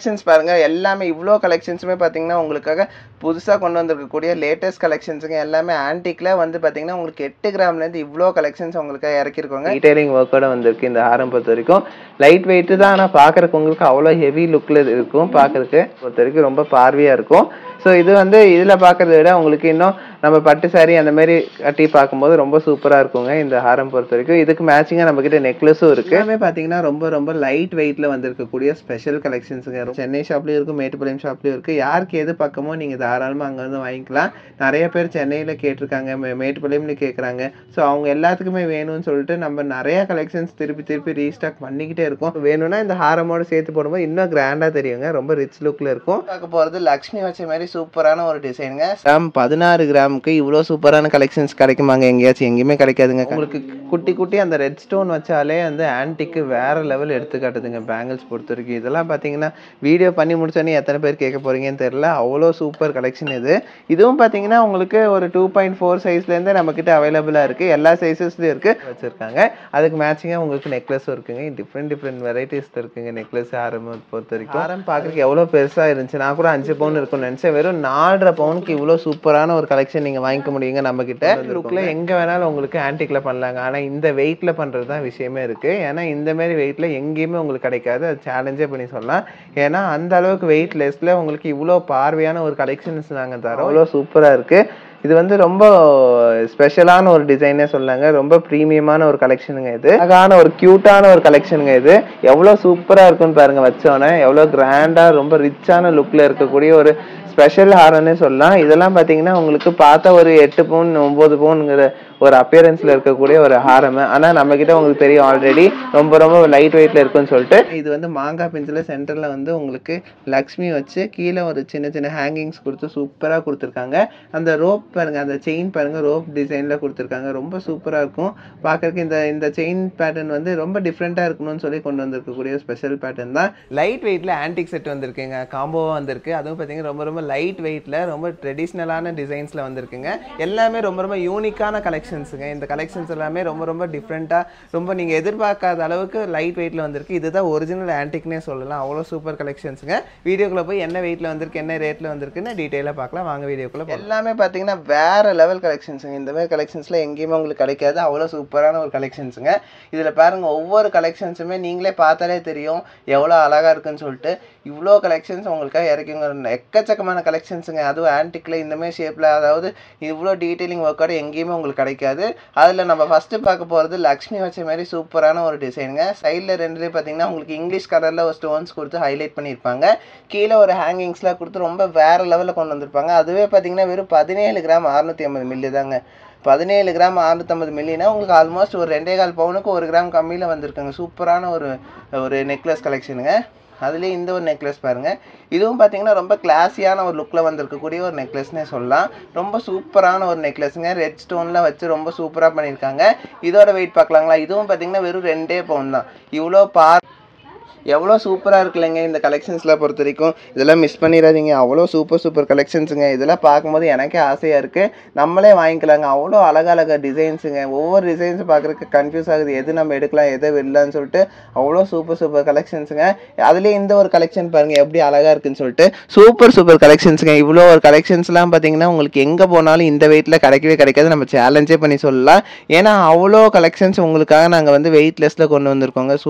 Collections பாருங்க எல்லாமே இவ்ளோ கலெக்ஷன்ஸுமே பாத்தீங்கன்னா உங்களுக்காக புதுசா கொண்டு வந்திருக்கக்கூடிய லேட்டஸ்ட் கலெக்ஷன்ஸுங்க எல்லாமே ஆன்டிக்ல வந்து பாத்தீங்கன்னா உங்களுக்கு 8 கிராம்ல இருந்து இவ்ளோ கலெக்ஷன்ஸ் உங்களுக்கு இறக்கிருக்காங்க. டீடைலிங் ஒர்க்கோட வந்திருக்கு இந்த ஹாரம் பொறுத்த வரைக்கும். லைட் வெயிட் தான், ஆனா பாக்குறதுக்கு உங்களுக்கு அவ்வளவு ஹெவி லுக்ல இருக்கும். பாக்குறதுக்கு பொறுத்த வரைக்கும் ரொம்ப பார்வையா இருக்கும். ஸோ இது வந்து இதுல பாக்குறத விட உங்களுக்கு இன்னும் நம்ம பட்டு சாரி அந்த மாதிரி கட்டி பார்க்கும்போது ரொம்ப சூப்பரா இருக்குங்க இந்த ஹாரம் பொறுத்த வரைக்கும். இதுக்கு மேட்சிங்கா நம்ம கிட்ட நெக்லஸும் இருக்கு. எல்லாமே பாத்தீங்கன்னா ரொம்ப ரொம்ப லைட் வெயிட்ல வந்திருக்கக்கூடிய ஸ்பெஷல் கலெக்ஷன்ஸுங்க. சென்னை ஷாப்லயும் இருக்கு, மேட்டுப்பாளையம் ஷாப்லயும் இருக்கு. யாருக்கு எது பக்கமோ நீங்க தாராளமா அங்க வந்து வாங்கிக்கலாம். நிறைய பேர் சென்னையில கேட்டிருக்காங்க, மேட்டுப்பாளையம்ல கேட்கறாங்க. ஸோ அவங்க எல்லாத்துக்குமே வேணும்னு சொல்லிட்டு நம்ம நிறைய கலெக்ஷன்ஸ் திருப்பி திருப்பி ரீஸ்டாக் பண்ணிக்கிட்டே இருக்கோம். வேணும்னா இந்த ஹாரமோட சேர்த்து போடும்போது இன்னும் கிராண்டா தெரியுங்க, ரொம்ப ரிச் லுக்ல இருக்கும். பார்க்க போறது லக்ஷ்மி வச்ச மாதிரி சூப்பரான ஒரு டிசைனுங்க. 16 கிராமுக்கு இவ்வளோ சூப்பரான கலெக்ஷன்ஸ் கிடைக்குமாங்க எங்கேயாச்சும்? எங்கேயுமே கிடைக்காதுங்க. உங்களுக்கு குட்டி குட்டி அந்த ரெட் ஸ்டோன் வச்சாலே அந்த ஆன்டிக்கு வேற லெவல் எடுத்து காட்டுதுங்க பேங்கிள்ஸ் பொறுத்த வரைக்கும். இதெல்லாம் பார்த்தீங்கன்னா வீடியோ பண்ணி முடிச்சோன்னே எத்தனை பேர் கேட்க போறீங்கன்னு தெரியல, அவ்வளோ சூப்பர் கலெக்ஷன் இது. இதுவும் பார்த்தீங்கன்னா உங்களுக்கு ஒரு 2.4 சைஸ்லேருந்து நம்ம கிட்ட அவைலபிளாக இருக்கு. எல்லா சைஸஸ்லையும் இருக்கு வச்சிருக்காங்க. அதுக்கு மேட்சிங்காக உங்களுக்கு நெக்லஸும் இருக்குங்க. டிஃப்ரெண்ட் வெரைட்டிஸ் இருக்குங்க நெக்லஸ் ஹாரம் பொறுத்த வரைக்கும். ஹாரம் பார்க்கறதுக்கு எவ்வளோ பெருசாக இருந்துச்சு, நான் கூட 5 பவுன் இருக்கும்னு நினச்சேன். வெறும் 4.5 பவுனுக்கு இவ்வளோ சூப்பரான ஒரு கலெக்ஷன் நீங்கள் வாங்கிக்க முடியுங்க நம்ம கிட்ட. லுக்கில் எங்கே வேணாலும் உங்களுக்கு ஆன்டிக்ல பண்ணலாங்க. ஆனால் இந்த வெயிட்ல பண்ணுறது தான் விஷயமே இருக்கு. ஏன்னா இந்த மாதிரி வெயிட்ல எங்கேயுமே உங்களுக்கு கிடைக்காது. அது சேலஞ்சே பண்ணி சொல்லலாம். ஏன்னா அந்த அளவுக்கு வெயிட் லெஸ்ல உங்களுக்கு இவ்வளோ பார்வையான ஒரு கலெக்ஷன்ஸ் நாங்கள் தரோம். அவ்வளோ சூப்பராக இருக்கு. இது வந்து ரொம்ப ஸ்பெஷலான ஒரு டிசைனே சொல்லாங்க. ரொம்ப ப்ரீமியமான ஒரு கலெக்ஷனுங்க இது. அழகான ஒரு கியூட்டான ஒரு கலெக்ஷனுங்க இது. எவ்வளோ சூப்பரா இருக்குன்னு பாருங்க வச்சோன்னே. எவ்வளோ கிராண்டா ரொம்ப ரிச்சான லுக்ல இருக்கக்கூடிய ஒரு ஸ்பெஷல் ஹாரம்னே சொல்லலாம். இதெல்லாம் பார்த்தீங்கன்னா உங்களுக்கு பார்த்தா ஒரு 8 பவுன் 9 பவுனுங்கிற ஒரு அப்பியரன்ஸ்ல இருக்கக்கூடிய ஒரு ஹாரம். ஆனா நம்ம கிட்ட உங்களுக்கு தெரியும் ஆல்ரெடி ரொம்ப ரொம்ப லைட் வெயிட்ல இருக்குன்னு சொல்லிட்டு. இது வந்து மாங்காய் பிஞ்சில் சென்டர்ல வந்து உங்களுக்கு லக்ஷ்மி வச்சு கீழே ஒரு சின்ன சின்ன ஹேங்கிங்ஸ் கொடுத்து சூப்பரா கொடுத்துருக்காங்க. அந்த ரோப் பாருங்க, அந்த செயின் பாருங்க, ரோப் டிசைன்ல கொடுத்துருக்காங்க. ரொம்ப சூப்பரா இருக்கும் பார்க்கறதுக்கு. இந்த செயின் பேட்டர்ன் வந்து ரொம்ப டிஃப்ரெண்டா இருக்கணும்னு சொல்லி கொண்டு வந்திருக்கக்கூடிய ஸ்பெஷல் பேட்டர்ன் தான். லைட் வெயிட்ல ஆன்டிக் செட் வந்திருக்குங்க, காம்போவா வந்திருக்கு. அதுவும் பார்த்தீங்கன்னா ரொம்ப ரொம்ப லைட் வெயிட்ல ரொம்ப ட்ரெடிஷ்னலான டிசைன்ஸ்ல வந்திருக்குங்க. எல்லாமே ரொம்ப ரொம்ப யூனிக்கான கலெக்ஷன்ஸுங்க. இந்த கலெக்ஷன்ஸ் எல்லாமே ரொம்ப ரொம்ப டிஃப்ரெண்டா, ரொம்ப நீங்க எதிர்பார்க்காத அளவுக்கு லைட் வெயிட்ல வந்திருக்கு. இதுதான் ஒரிஜினல் ஆன்டிக்னே சொல்லலாம். அவ்வளோ சூப்பர் கலெக்ஷன்ஸுங்க. வீடியோக்குள்ள போய் என்ன வெயிட்ல வந்திருக்கு, என்ன ரேட்ல வந்திருக்குன்னு டீட்டெயிலாக பார்க்கலாம். வாங்க வீடியோக்குள்ள. எல்லாமே பார்த்தீங்கன்னா வேற லெவல் கலெக்ஷன்ஸுங்க. இந்த மாதிரி கலெக்ஷன்ஸ்ல எங்கேயுமே உங்களுக்கு கிடைக்காது. அவ்வளோ சூப்பரான ஒரு கலெக்ஷன்ஸுங்க. இதில் பாருங்க ஒவ்வொரு கலெக்ஷன்ஸுமே நீங்களே பார்த்தாலே தெரியும் எவ்வளோ அழகா இருக்குன்னு சொல்லிட்டு. இவ்வளோ கலெக்ஷன்ஸ் உங்களுக்காக இறக்கிங்க. எக்கச்சக்கமான கலெக்ஷன்ஸுங்க. அதுவும் ஆன்டிக்ல இந்த மாதிரி ஷேப்ல, அதாவது இவ்வளோ டீட்டெயிலிங் ஒர்க்கோட எங்கேயுமே உங்களுக்கு கிடைக்காது. அதில் நம்ம ஃபர்ஸ்ட் பார்க்க போகிறது லக்ஷ்மி வச்ச மாதிரி சூப்பரான ஒரு டிசைனுங்க. சைடில் ரெண்டுலேயும் பார்த்தீங்கன்னா உங்களுக்கு இங்கிலீஷ் கலரில் ஒரு ஸ்டோன்ஸ் கொடுத்து ஹைலைட் பண்ணியிருப்பாங்க. கீழே ஒரு ஹேங்கிங்ஸ்லாம் கொடுத்து ரொம்ப வேற லெவலில் கொண்டு வந்திருப்பாங்க. அதுவே பார்த்தீங்கன்னா வெறும் 17 கிராம் 650 மில்லி தாங்க. 17 கிராம் 650 மில்லினா உங்களுக்கு ஆல்மோஸ்ட் ஒரு 2.25 பவுனுக்கு 1 கிராம் கம்மியில் வந்திருக்காங்க. சூப்பரான ஒரு நெக்லஸ் கலெக்ஷனுங்க. அதுலேயே இந்த ஒரு நெக்லஸ் பாருங்கள். இதுவும் பார்த்தீங்கன்னா ரொம்ப கிளாஸியான ஒரு லுக்கில் வந்திருக்கக்கூடிய ஒரு நெக்லஸ்னே சொல்லலாம். ரொம்ப சூப்பரான ஒரு நெக்லஸுங்க. ரெட் ஸ்டோனில் வச்சு ரொம்ப சூப்பராக பண்ணியிருக்காங்க. இதோட வெயிட் பார்க்கலாங்களா? இதுவும் பார்த்தீங்கன்னா வெறும் 2 பவுன் தான். இவ்வளோ எவ்வளோ சூப்பராக இருக்குல்லைங்க இந்த கலெக்ஷன்ஸ்லாம் பொறுத்த வரைக்கும். இதெல்லாம் மிஸ் பண்ணிடாதீங்க. அவ்வளோ சூப்பர் கலெக்ஷன்ஸுங்க. இதெல்லாம் பார்க்கும்போது எனக்கே ஆசையாக இருக்குது, நம்மளே வாங்கிக்கலாங்க. அவ்வளோ அழகழகாக டிசைன்ஸுங்க. ஒவ்வொரு டிசைன்ஸும் பார்க்குறதுக்கு கன்ஃபியூஸ் ஆகுது, எது நம்ம எடுக்கலாம் எதை விடலான்னு சொல்லிட்டு. அவ்வளோ சூப்பர் கலெக்ஷன்ஸுங்க. அதுலேயே இந்த ஒரு கலெக்ஷன் பாருங்கள் எப்படி அழகாக இருக்குன்னு சொல்லிட்டு. சூப்பர் கலெக்ஷன்ஸுங்க. இவ்வளோ ஒரு கலெக்ஷன்ஸ்லாம் பார்த்தீங்கன்னா உங்களுக்கு எங்கே போனாலும் இந்த வெயிட்டில் கிடைக்கவே கிடைக்காது. நம்ம சேலஞ்சே பண்ணி சொல்லலாம். ஏன்னா அவ்வளோ கலெக்ஷன்ஸ் உங்களுக்காக நாங்கள் வந்து வெயிட்லெஸ்ஸில் கொண்டு வந்திருக்கோங்க.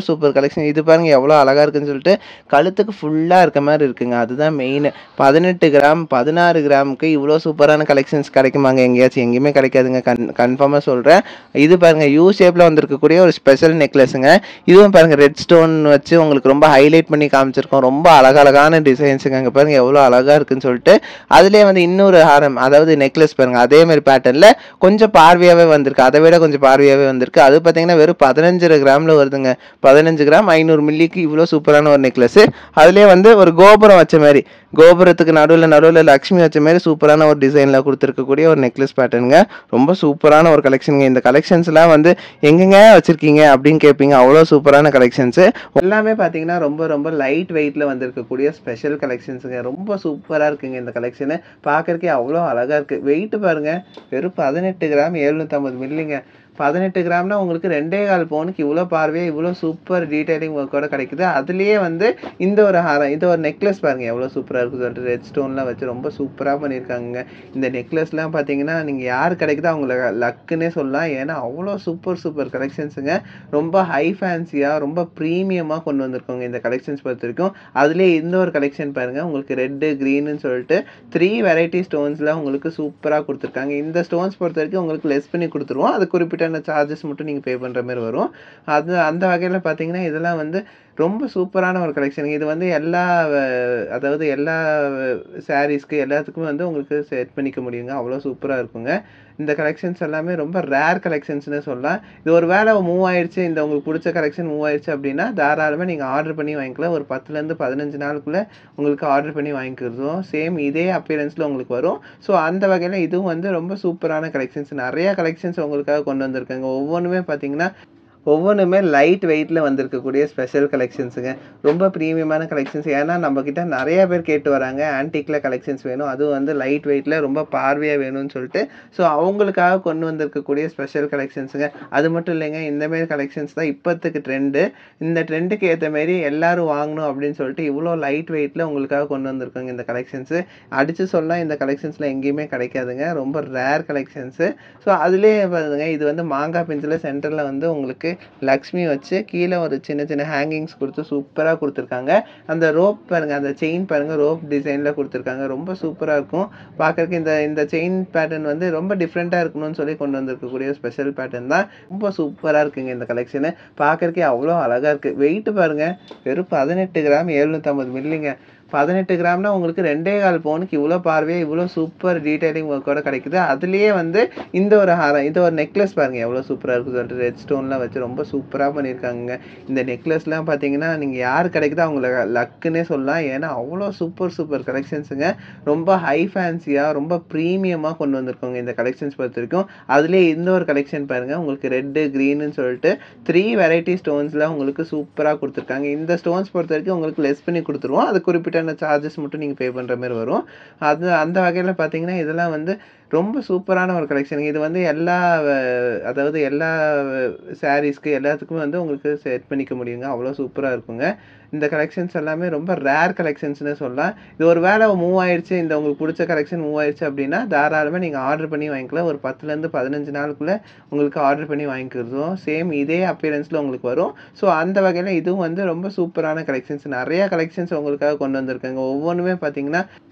Super collection. இது பாருங்க எவ்வளோ அழகா இருக்குன்னு சொல்லிட்டு. கழுத்துக்கு ஃபுல்லா இருக்க மாதிரி இருக்குங்க. அதுதான் மெயின். 18 கிராம் 16 கிராமுக்கு இவ்வளோ சூப்பரான கலெக்ஷன்ஸ் கிடைக்குமாங்க எங்கேயாச்சும்? எங்கேயுமே கிடைக்காதுங்க. கன்ஃபார்மாக சொல்கிறேன். இது பாருங்க யூ ஷேப்ல வந்திருக்கக்கூடிய ஒரு ஸ்பெஷல் நெக்லஸுங்க. இதுவும் பாருங்க ரெட் ஸ்டோன் வச்சு உங்களுக்கு ரொம்ப ஹைலைட் பண்ணி காமிச்சிருக்கோம். ரொம்ப அழகழகான டிசைன்ஸுங்க. அங்கே பாருங்க எவ்வளோ அழகா இருக்குன்னு சொல்லிட்டு. அதுலேயே வந்து இன்னொரு ஹாரம், அதாவது நெக்லஸ் பாருங்க அதே மாதிரி பேட்டர்ல கொஞ்சம் பார்வையாவே வந்திருக்கு. அதை விட கொஞ்சம் பார்வையாவே வந்திருக்கு. அது பார்த்தீங்கன்னா வெறும் 15 கிராம்ல வருதுங்க. 15 கிராம் 500 மில்லிக்கு இவ்வளோ சூப்பரான ஒரு நெக்லஸ். அதுலேயே வந்து ஒரு கோபுரம் வச்ச மாதிரி, கோபுரத்துக்கு நடுவில் லக்ஷ்மி வச்ச மாதிரி சூப்பரான ஒரு டிசைனில் கொடுத்துருக்கக்கூடிய ஒரு நெக்லஸ் பேட்டர்னுங்க. ரொம்ப சூப்பரான ஒரு கலெக்ஷனுங்க. இந்த கலெக்ஷன்ஸ்லாம் வந்து எங்கெங்க வச்சிருக்கீங்க அப்படின்னு கேட்பீங்க. அவ்வளோ சூப்பரான கலெக்ஷன்ஸு. எல்லாமே பார்த்தீங்கன்னா ரொம்ப ரொம்ப லைட் வெயிட்டில் வந்திருக்கக்கூடிய ஸ்பெஷல் கலெக்ஷன்ஸுங்க. ரொம்ப சூப்பராக இருக்குங்க இந்த கலெக்ஷனு. பார்க்கறக்கே அவ்வளோ அழகாக இருக்குது. வெயிட்டு பாருங்கள் வெறும் 18 கிராம் 750 மில்லிங்க. 18 கிராம்னா உங்களுக்கு 2.25 பவுனுக்கு இவ்வளோ பார்வையா இவ்வளோ சூப்பர் டீடைலிங் ஒர்க்கோட கிடைக்குது. அதுலயே வந்து இந்த ஒரு ஹாரம், இது ஒரு நெக்லஸ் பாருங்க எவ்வளோ சூப்பரா இருக்குன்னு சொல்லிட்டு ரெட் ஸ்டோன்லாம் வச்சு ரொம்ப சூப்பரா பண்ணியிருக்காங்கங்க. இந்த நெக்லஸ்லாம் பார்த்தீங்கன்னா, நீங்க யார் கிடைக்குதோ அவங்கள லக்குன்னே சொல்லலாம். ஏன்னா அவ்வளோ சூப்பர் சூப்பர் கலெக்ஷன்ஸுங்க. ரொம்ப ஹை ஃபேன்சியா, ரொம்ப ப்ரீமியமா கொண்டு வந்திருக்கோங்க இந்த கலெக்ஷன்ஸ் பொறுத்தவரைக்கும். அதுலயே இந்த ஒரு கலெக்ஷன் பாருங்க. உங்களுக்கு ரெட்டு, கிரீன்னு சொல்லிட்டு 3 வெரைட்டி ஸ்டோன்ஸ்ல உங்களுக்கு சூப்பரா குடுத்துருக்காங்க. இந்த ஸ்டோன்ஸ் பொறுத்தவரைக்கும் உங்களுக்கு லெஸ் பண்ணி குடுத்துருவோம். அது குறிப்பிட்ட சார்ஜஸ் மட்டும் நீங்க பே பண்ற மாரி வரும். அது அந்த வகையில பார்த்தீங்கன்னா, இதெல்லாம் வந்து ரொம்ப சூப்பரான ஒரு கலெக்ஷன். இது வந்து எல்லா வ அதாவது எல்லா சாரீஸ்க்கு எல்லாத்துக்குமே வந்து உங்களுக்கு செட் பண்ணிக்க முடியுங்க. அவ்வளோ சூப்பரா இருக்குங்க. இந்த கலெக்ஷன்ஸ் எல்லாமே ரொம்ப ரேர் கலெக்ஷன்ஸ்னே சொல்லலாம். இது ஒரு வேள மூவ் ஆயிருச்சு, இந்த உங்களுக்கு புடிச்ச கலெக்ஷன் மூவ் ஆயிருச்சு அப்டின்னா, தாராளமா நீங்க ஆர்டர் பண்ணி வாங்கிக்கலாம். ஒரு 10லருந்து 15 நாளுக்குள்ள உங்களுக்கு ஆர்டர் பண்ணி வாங்கிக்கிறதும், சேம் இதே அப்பியரன்ஸ்ல உங்களுக்கு வரும். ஸோ அந்த வகையில இதுவும் வந்து ரொம்ப சூப்பரான கலெக்ஷன்ஸ். நெறைய கலெக்ஷன்ஸ் உங்களுக்காக கொண்டு வந்திருக்கேங்க. ஒவ்வொன்னுமே பார்த்தீங்கன்னா, ஒவ்வொன்னுமே லைட் வெயிட்ல வந்திருக்கக்கூடிய ஸ்பெஷல் கலெக்ஷன்ஸுங்க. ரொம்ப பிரீமியமான கலெக்ஷன்ஸ். ஏன்னா நம்மகிட்ட நெறைய பேர் கேட்டு வராங்க. ஆன்டிக்ல கலெக்ஷன்ஸ் வேணும். அதுவும் வந்து லைட் வெயிட்ல ரொம்ப பார்வையா வேணும்னு சொல்லிட்டு, ஸோ அவங்களுக்காக கொண்டு வந்திருக்கக்கூடிய ஸ்பெஷல் கலெக்ஷன்ஸுங்க. அது மட்டும் இல்லைங்க, இந்த மாரி கலெக்ஷன்ஸ் தான் இப்பத்துக்கு ட்ரெண்டு. இந்த ட்ரெண்டுக்கு ஏத்த மாரி எல்லாரும் வாங்கணும் அப்படின்னு சொல்லிட்டு, இவ்வளோ லைட் வெயிட்ல உங்களுக்காக கொண்டு வந்திருக்கோங்க இந்த கலெக்ஷன்ஸு. அடிச்சு சொன்னா இந்த கலெக்ஷன்ஸ்ல எங்கேயுமே கிடைக்காதுங்க. ரொம்ப ரேர் கலெக்ஷன்ஸு. ஸோ அதிலேயே பாருங்க, இது வந்து மாங்கா பிஞ்சில சென்டர்ல வந்து உங்களுக்கு லக்ஷ்மி வச்சு கீழ ஒரு சின்ன சின்ன ஹேங்கிங்ஸ் குடுத்து சூப்பரா குடுத்துருக்காங்க. அந்த ரோப் பாருங்க, அந்த செயின் பாருங்க ரோப் டிசைன்ல குடுத்துருக்காங்க. ரொம்ப சூப்பரா இருக்கும். பார்க்கறக்கு இந்த இந்த செயின் பேட்டர்ன் வந்து ரொம்ப டிஃபரெண்ட்டா இருக்கணும்னு சொல்லி கொண்டு வந்திருக்கக்கூடிய ஸ்பெஷல் பேட்டர்ன் தான். ரொம்ப சூப்பரா இருக்குங்க இந்த கலெக்ஷனு. பார்க்கறக்கே அவ்வளோ அழகா இருக்கு. வெயிட் பாருங்க, வெறும் 18 கிராம் 750 மில்லிங்க. 18 கிராம்னா உங்களுக்கு 2.25 பவுனுக்கு இவ்வளோ பார்வையா இவ்வளோ சூப்பர் டீடைலிங் ஒர்க்கோட கிடைக்குது. அதுலயே வந்து இந்த ஒரு ஹாரம், இது ஒரு நெக்லஸ் பாருங்க எவ்வளோ சூப்பரா இருக்குன்னு சொல்லிட்டு ரெட் ஸ்டோன்லாம் வச்சு ரொம்ப சூப்பரா பண்ணியிருக்காங்கங்க. இந்த நெக்லஸ்லாம் பார்த்தீங்கன்னா, நீங்க யார் கிடைக்குதோ அவங்கள லக்குன்னே சொல்லலாம். ஏன்னா அவ்வளோ சூப்பர் சூப்பர் கலெக்ஷன்ஸுங்க. ரொம்ப ஹை ஃபேன்சியா, ரொம்ப ப்ரீமியமா கொண்டு வந்திருக்கோங்க இந்த கலெக்ஷன்ஸ் பொறுத்தவரைக்கும். அதுலயே இந்த ஒரு கலெக்ஷன் பாருங்க. உங்களுக்கு ரெட்டு, கிரீன்னு சொல்லிட்டு 3 வெரைட்டி ஸ்டோன்ஸ்ல உங்களுக்கு சூப்பரா குடுத்துருக்காங்க. இந்த ஸ்டோன்ஸ் பொறுத்தவரைக்கும் உங்களுக்கு லெஸ் பண்ணி குடுத்துருவோம். அது குறிப்பிட்ட சார்ஜஸ் மட்டும் நீங்க பே பண்ற மாரி வரும். அது அந்த வகையில பார்த்தீங்கன்னா, இதெல்லாம் வந்து ரொம்ப சூப்பரான ஒரு கலெக்ஷன். இது வந்து எல்லா அதாவது எல்லா சாரீஸ்க்கு எல்லாத்துக்குமே வந்து உங்களுக்கு செட் பண்ணிக்க முடியுங்க. அவ்வளோ சூப்பரா இருக்குங்க. இந்த கலெக்ஷன்ஸ் எல்லாமே ரொம்ப ரேர் கலெக்ஷன்ஸ்னே சொல்லலாம். இது ஒரு வேள மூவ் ஆயிருச்சு, இந்த உங்களுக்கு புடிச்ச கலெக்ஷன் மூவ் ஆயிருச்சு அப்டின்னா, தாராளமா நீங்க ஆர்டர் பண்ணி வாங்கிக்கலாம். ஒரு 10லருந்து 15 நாளுக்குள்ள உங்களுக்கு ஆர்டர் பண்ணி வாங்கிக்கிறதும், சேம் இதே அப்பியரன்ஸ்ல உங்களுக்கு வரும். ஸோ அந்த வகையில இதுவும் வந்து ரொம்ப சூப்பரான கலெக்ஷன்ஸ். நெறைய கலெக்ஷன்ஸ் உங்களுக்காக கொண்டு வந்திருக்கேங்க. ஒவ்வொன்னுமே பார்த்தீங்கன்னா,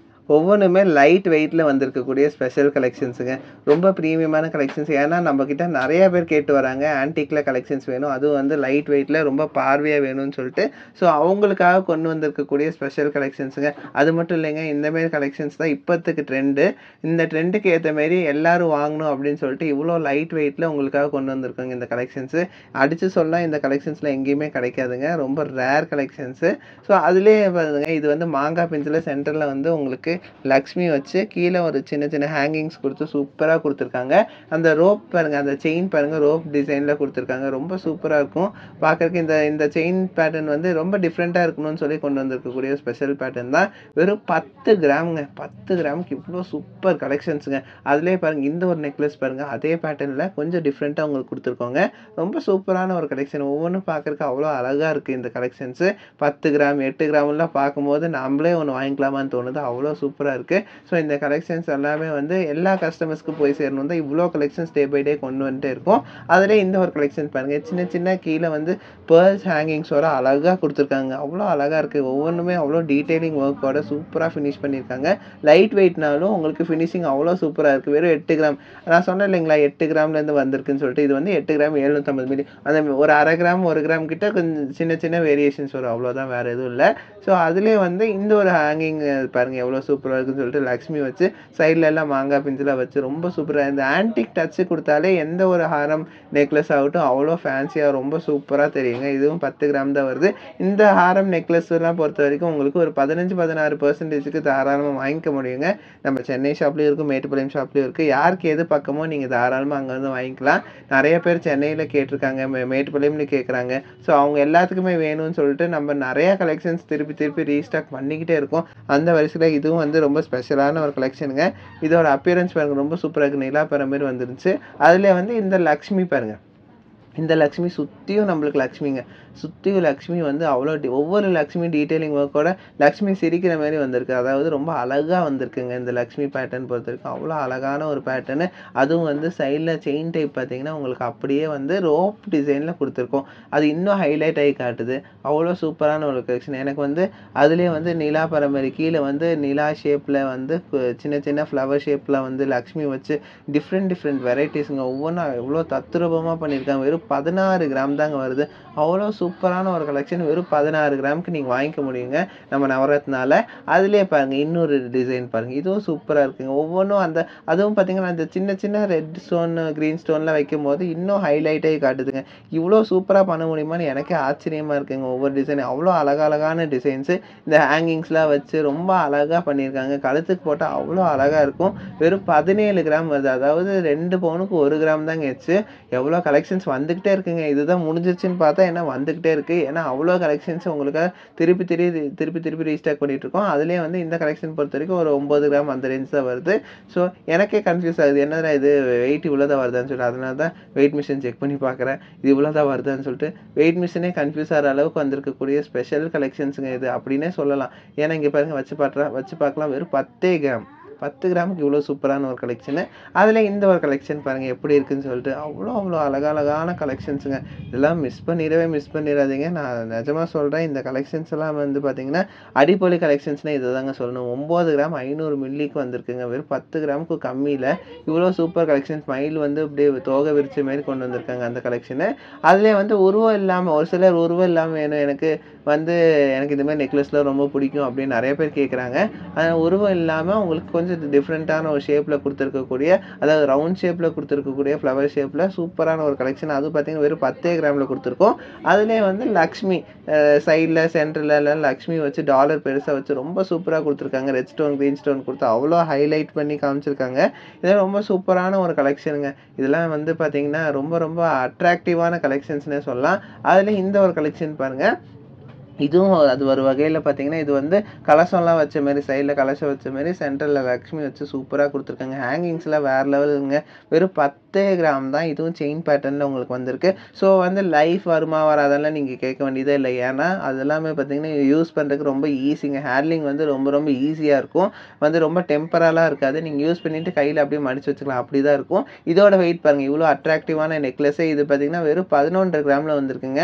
ஒவ்வொன்னுமே லைட் வெயிட்ல வந்திருக்கக்கூடிய ஸ்பெஷல் கலெக்ஷன்ஸுங்க. ரொம்ப பிரீமியமான கலெக்ஷன்ஸ். ஏன்னா நம்மகிட்ட நெறைய பேர் கேட்டு வராங்க. ஆன்டிக்ல கலெக்ஷன்ஸ் வேணும். அதுவும் வந்து லைட் வெயிட்ல ரொம்ப பார்வையா வேணும்னு சொல்லிட்டு, ஸோ அவங்களுக்காக கொண்டு வந்திருக்கக்கூடிய ஸ்பெஷல் கலெக்ஷன்ஸுங்க. அது மட்டும் இல்லைங்க, இந்த மாரி கலெக்ஷன்ஸ் தான் இப்பத்துக்கு ட்ரெண்டு. இந்த ட்ரெண்டுக்கு ஏத்த மாரி எல்லாரும் வாங்கணும் அப்படின்னு சொல்லிட்டு, இவ்வளோ லைட் வெயிட்ல உங்களுக்காக கொண்டு வந்திருக்கோங்க இந்த கலெக்ஷன்ஸு. அடிச்சு சொன்னா இந்த கலெக்ஷன்ஸ்ல எங்கேயுமே கிடைக்காதுங்க. ரொம்ப ரேர் கலெக்ஷன்ஸு. ஸோ அதிலேயே பாருங்க, இது வந்து மாங்கா பிஞ்சில சென்டர்ல வந்து உங்களுக்கு லக்ஷ்மி வச்சு கீழ ஒரு சின்ன சின்ன ஹேங்கிங்ஸ் குடுத்து சூப்பரா குடுத்துருக்காங்க. அந்த ரோப் பாருங்க, அந்த செயின் பாருங்க ரோப் டிசைன்ல குடுத்துருக்காங்க. ரொம்ப சூப்பரா இருக்கும். பார்க்கறக்கு இந்த இந்த செயின் பேட்டர்ன் வந்து ரொம்ப டிஃபரெண்ட்டா இருக்கணும்னு சொல்லி கொண்டு வந்திருக்கக்கூடிய ஸ்பெஷல் பேட்டர்ன் தான். வெறும் 10 கிராம்ங்க. 10 கிராமுக்கு இவ்ளோ சூப்பர் கலெக்ஷன்ஸ்ங்க. அதிலேயே பாருங்க இந்த ஒரு நெக்லஸ் பாருங்க. அதே பேட்டர்ன்ல கொஞ்சம் டிஃபரெண்ட்டா உங்களுக்கு குடுத்துருக்கோங்க. ரொம்ப சூப்பரான ஒரு கலெக்ஷன். ஒவ்வொன்னும் பார்க்கறக்கு அவ்வளோ அழகா இருக்கு இந்த கலெக்ஷன்ஸு. 10 கிராம், 8 கிராம்லாம் பார்க்கும்போது நம்மளே ஒண்ணு வாங்கிக்கலாமான்னு தோணுது. அவ்வளோ சூப்பரா இருக்கு. ஸோ இந்த கலெக்ஷன்ஸ் எல்லாமே வந்து எல்லா கஸ்டமர்ஸ்க்கும் போய் சேரணும் தான் இவ்ளோ கலெக்ஷன்ஸ் டே பை டே கொண்டு வந்துட்டே இருக்கோம். அதிலே இந்த ஒரு கலெக்ஷன் பாருங்க. சின்ன சின்ன கீழ வந்து பெர்ல்ஸ் ஹேங்கிங்ஸோட அழகா குடுத்துருக்காங்க. அவ்வளோ அழகா இருக்கு. ஒவ்வொன்னுமே அவ்வளோ டீடைலிங் ஒர்க்கோட சூப்பரா ஃபினிஷ் பண்ணியிருக்காங்க. லைட் வெயிட்னாலும் உங்களுக்கு ஃபினிஷிங் அவ்வளோ சூப்பரா இருக்கு. வெறும் 8 கிராம். நான் சொன்னேன் இல்லைங்களா, 8 கிராம்லேருந்து வந்திருக்குன்னு சொல்லிட்டு. இது வந்து 8 கிராம் 750 மில்லி. அந்த ஒரு 1/2 கிராம், 1 கிராம் கிட்ட கொஞ்சம் சின்ன சின்ன வேரியேஷன்ஸ் வரும். அவ்வளோதான், வேற எதுவும் இல்ல. ஸோ அதிலேயே வந்து இந்த ஒரு ஹேங்கிங் பாருங்க எவ்வளோ சூப்பரா இருக்குன்னு சொல்லிட்டு லக்ஷ்மி வச்சு சைட்ல எல்லாம் மாங்கா பிஞ்சுலாம் வச்சு ரொம்ப சூப்பரா இந்த ஆன்டிக் டச் குடுத்தாலே எந்த ஒரு ஹாரம், நெக்லஸ் ஆகட்டும் அவ்வளோ ஃபேன்சியா ரொம்ப சூப்பரா தெரியுங்க. இதுவும் 10 கிராம் தான் வருது. இந்த ஹாரம், நெக்லஸ்லாம் பொறுத்தவரைக்கும் உங்களுக்கு ஒரு 15, 16% தாராளமா வாங்கிக்க முடியுங்க. நம்ம சென்னை ஷாப்லயும் இருக்கு, மேட்டுப்பாளையம் ஷாப்லயும் இருக்கு. யாருக்கு எது பக்கமோ நீங்க தாராளமா அங்க வந்து வாங்கிக்கலாம். நெறைய பேர் சென்னையில கேட்டிருக்காங்க, மேட்டுப்பாளையம்ல கேட்குறாங்க. ஸோ அவங்க எல்லாத்துக்குமே வேணும்னு சொல்லிட்டு நம்ம நெறைய கலெக்ஷன்ஸ் திருப்பி திருப்பி ரீஸ்டாக் பண்ணிக்கிட்டே இருக்கோம். அந்த வரிசையில இதுவும் வந்து ரொம்ப ஸ்பெஷலான ஒரு கலெக்ஷனுங்க. இதோட அப்பியரன்ஸ் பாருங்க ரொம்ப சூப்பரா இருக்கு. நிலா பற மாரி வந்துருந்துச்சு. அதிலே வந்து இந்த லக்ஷ்மி பாருங்க. இந்த லக்ஷ்மி சுத்தியும் நம்மளுக்கு லக்ஷ்மிங்க. சுத்தியும் லக்ஷ்மி வந்து அவ்வளோ ஒவ்வொரு லக்ஷ்மி டீட்டெயிலிங் ஒர்க்கோட லக்ஷ்மி சிரிக்கிற மாரி வந்திருக்கு. அதாவது ரொம்ப அழகா வந்திருக்குங்க. இந்த லக்ஷ்மி பேட்டர்ன் பொறுத்தவரைக்கும் அவ்வளோ அழகான ஒரு பேட்டர்னு. அதுவும் வந்து சைடுல செயின் டைப் பார்த்தீங்கன்னா, உங்களுக்கு அப்படியே வந்து ரோப் டிசைன்ல குடுத்துருக்கோம். அது இன்னும் ஹைலைட் ஆகி காட்டுது. அவ்வளோ சூப்பரான ஒரு கலெக்ஷன். எனக்கு வந்து அதிலேயே வந்து நிலா பற மாரி கீழ வந்து நிலா ஷேப்ல வந்து சின்ன சின்ன ஃப்ளவர் ஷேப்ல வந்து லக்ஷ்மி வச்சு டிஃப்ரெண்ட் வெரைட்டீஸ்ங்க. ஒவ்வொன்னும் எவ்வளோ தத்ரூபமா பண்ணியிருக்காங்க. வெறும் 16 கிராம் தாங்க வருது. அவ்வளோ சூப்பரான ஒரு கலெக்ஷன். வெறும் 16 கிராமுக்கு நீங்க வாங்கிக்க முடியுங்க. நம்ம நவரத்னால. அதிலேயே பாருங்க இன்னொரு டிசைன் பாருங்க. இதுவும் சூப்பரா இருக்குங்க. ஒவ்வொன்னும் அந்த அதுவும் பார்த்தீங்கன்னா, அந்த சின்ன சின்ன ரெட் ஸ்டோன், கிரீன் ஸ்டோன்லாம் வைக்கும்போது இன்னும் ஹைலைட் ஆகி காட்டுதுங்க. இவ்வளோ சூப்பரா பண்ண முடியுமான்னு எனக்கே ஆச்சரியமா இருக்குங்க. ஒவ்வொரு டிசைன் அவ்வளோ அழகழகான டிசைன்ஸு. இந்த ஹேங்கிங்ஸ்லாம் வச்சு ரொம்ப அழகா பண்ணியிருக்காங்க. கழுத்துக்கு போட்டா அவ்வளோ அழகா இருக்கும். வெறும் 17 கிராம் வருது. அதாவது 2 பவுனுக்கு 1 கிராம் தாங்க எச்சு. எவ்வளோ கலெக்ஷன்ஸ் வந்துகிட்டே இருக்குங்க. இதுதான் முடிஞ்சிருச்சுன்னு பார்த்தா என்ன வந்துகிட்டே இருக்கு. ஏன்னா அவ்வளோ கலெக்ஷன்ஸ் உங்களுக்காக திருப்பி ரீஸ்டாக் பண்ணிட்டு இருக்கோம். அதிலேயே வந்து இந்த கலெக்ஷன் பொறுத்தவரைக்கும் ஒரு 9 கிராம் அந்த ரேஞ்ச் தான் வருது. ஸோ எனக்கே கன்ஃப்யூஸ் ஆகுது. என்னடா இது வெயிட் இவ்வளோ தான் வருதான்னு சொல்லிட்டு. அதனால தான் வெயிட் மிஷின் செக் பண்ணி பார்க்குறேன். இது இவ்வளோ தான் வருதான்னு சொல்லிட்டு. வெயிட் மிஷினே கன்ஃப்யூஸ் ஆகுற அளவுக்கு வந்திருக்கக்கூடிய ஸ்பெஷல் கலெக்ஷன்ஸுங்க இது அப்படின்னே சொல்லலாம். ஏன்னா இங்கே பாருங்க வச்சு பார்க்கலாம். வெறும் 10 கிராம். 10 கிராமுக்கு இவ்வளோ சூப்பரான ஒரு கலெக்ஷனு. அதில இந்த ஒரு கலெக்ஷன் பாருங்க எப்படி இருக்குன்னு சொல்லிட்டு. அவ்வளோ அழகழகான கலெக்ஷன்ஸுங்க. இதெல்லாம் மிஸ் பண்ணிறாதீங்க. நான் நிஜமா சொல்றேன். இந்த கலெக்ஷன்ஸ் எல்லாம் வந்து பார்த்தீங்கன்னா, அடிப்பொலி கலெக்ஷன்ஸ்னா இதுதாங்க சொல்லணும். 9 கிராம் 500 மில்லிக்கு வந்திருக்குங்க. வெறும் 10 கிராமுக்கு கம்மியில இவ்வளோ சூப்பர் கலெக்ஷன்ஸ். மயில் வந்து அப்படியே தோகை விரிச்ச மாரி கொண்டு வந்திருக்காங்க அந்த கலெக்ஷனு. அதிலே வந்து உருவம் இல்லாம ஒரு சிலர் உருவம் இல்லாம வேணும் எனக்கு இந்த மாரி நெக்லஸ்லாம் ரொம்ப பிடிக்கும் அப்படின்னு நெறைய பேர் கேட்குறாங்க. உருவம் இல்லாம உங்களுக்கு கொஞ்சம் டிஃப்ரெண்ட்டான ஒரு ஷேப்ல குடுத்துருக்கக்கூடிய, அதாவது ரவுண்ட் ஷேப்ல குடுத்துருக்கக்கூடிய ஃப்ளவர் ஷேப்ல சூப்பரான ஒரு கலெக்ஷன். அதுவும் பார்த்தீங்கன்னா, வெறும் 10 கிராம்ல குடுத்துருக்கோம். அதிலேயே வந்து லக்ஷ்மி சைட்ல, சென்டர்ல எல்லாம் லக்ஷ்மி வச்சு டாலர் பெருசா வச்சு ரொம்ப சூப்பரா குடுத்துருக்காங்க. ரெட் ஸ்டோன், கிரீன் ஸ்டோன் குடுத்து அவ்வளோ ஹைலைட் பண்ணி காமிச்சிருக்காங்க. இதெல்லாம் ரொம்ப சூப்பரான ஒரு கலெக்ஷனுங்க. இதெல்லாம் வந்து பார்த்தீங்கன்னா, ரொம்ப அட்ராக்டிவான கலெக்ஷன்ஸ்னே சொல்லலாம். அதில இந்த ஒரு கலெக்ஷன் பாருங்க. இதுவும் அது ஒரு வகையில பார்த்தீங்கன்னா, இது வந்து கலசம்லாம் வச்ச மாரி சைடுல கலசம் வச்ச மாரி சென்டர்ல லக்ஷ்மி வச்சு சூப்பரா குடுத்துருக்காங்க. ஹேங்கிங்ஸ்லாம் வேற லெவலுங்க. வெறும் 10 கிராம் தான். இதுவும் செயின் பேட்டர்ன்ல உங்களுக்கு வந்திருக்கு. ஸோ வந்து லைஃப் வருமா வராதான்லாம் நீங்க கேட்க வேண்டியதே இல்ல. ஏன்னா, அது எல்லாமே பார்த்தீங்கன்னா, யூஸ் பண்றதுக்கு ரொம்ப ஈஸிங்க. ஹேண்ட்லிங் வந்து ரொம்ப ஈஸியா இருக்கும். வந்து ரொம்ப டெம்பரலா இருக்காது. நீங்க யூஸ் பண்ணிட்டு கையில அப்படியே மடிச்சு வச்சுக்கலாம். அப்படிதான் இருக்கும். இதோட வெயிட் பாருங்க. இவ்வளோ அட்ராக்டிவான நெக்லஸே இது பார்த்தீங்கன்னா, வெறும் 11 கிராம்ல வந்திருக்குங்க.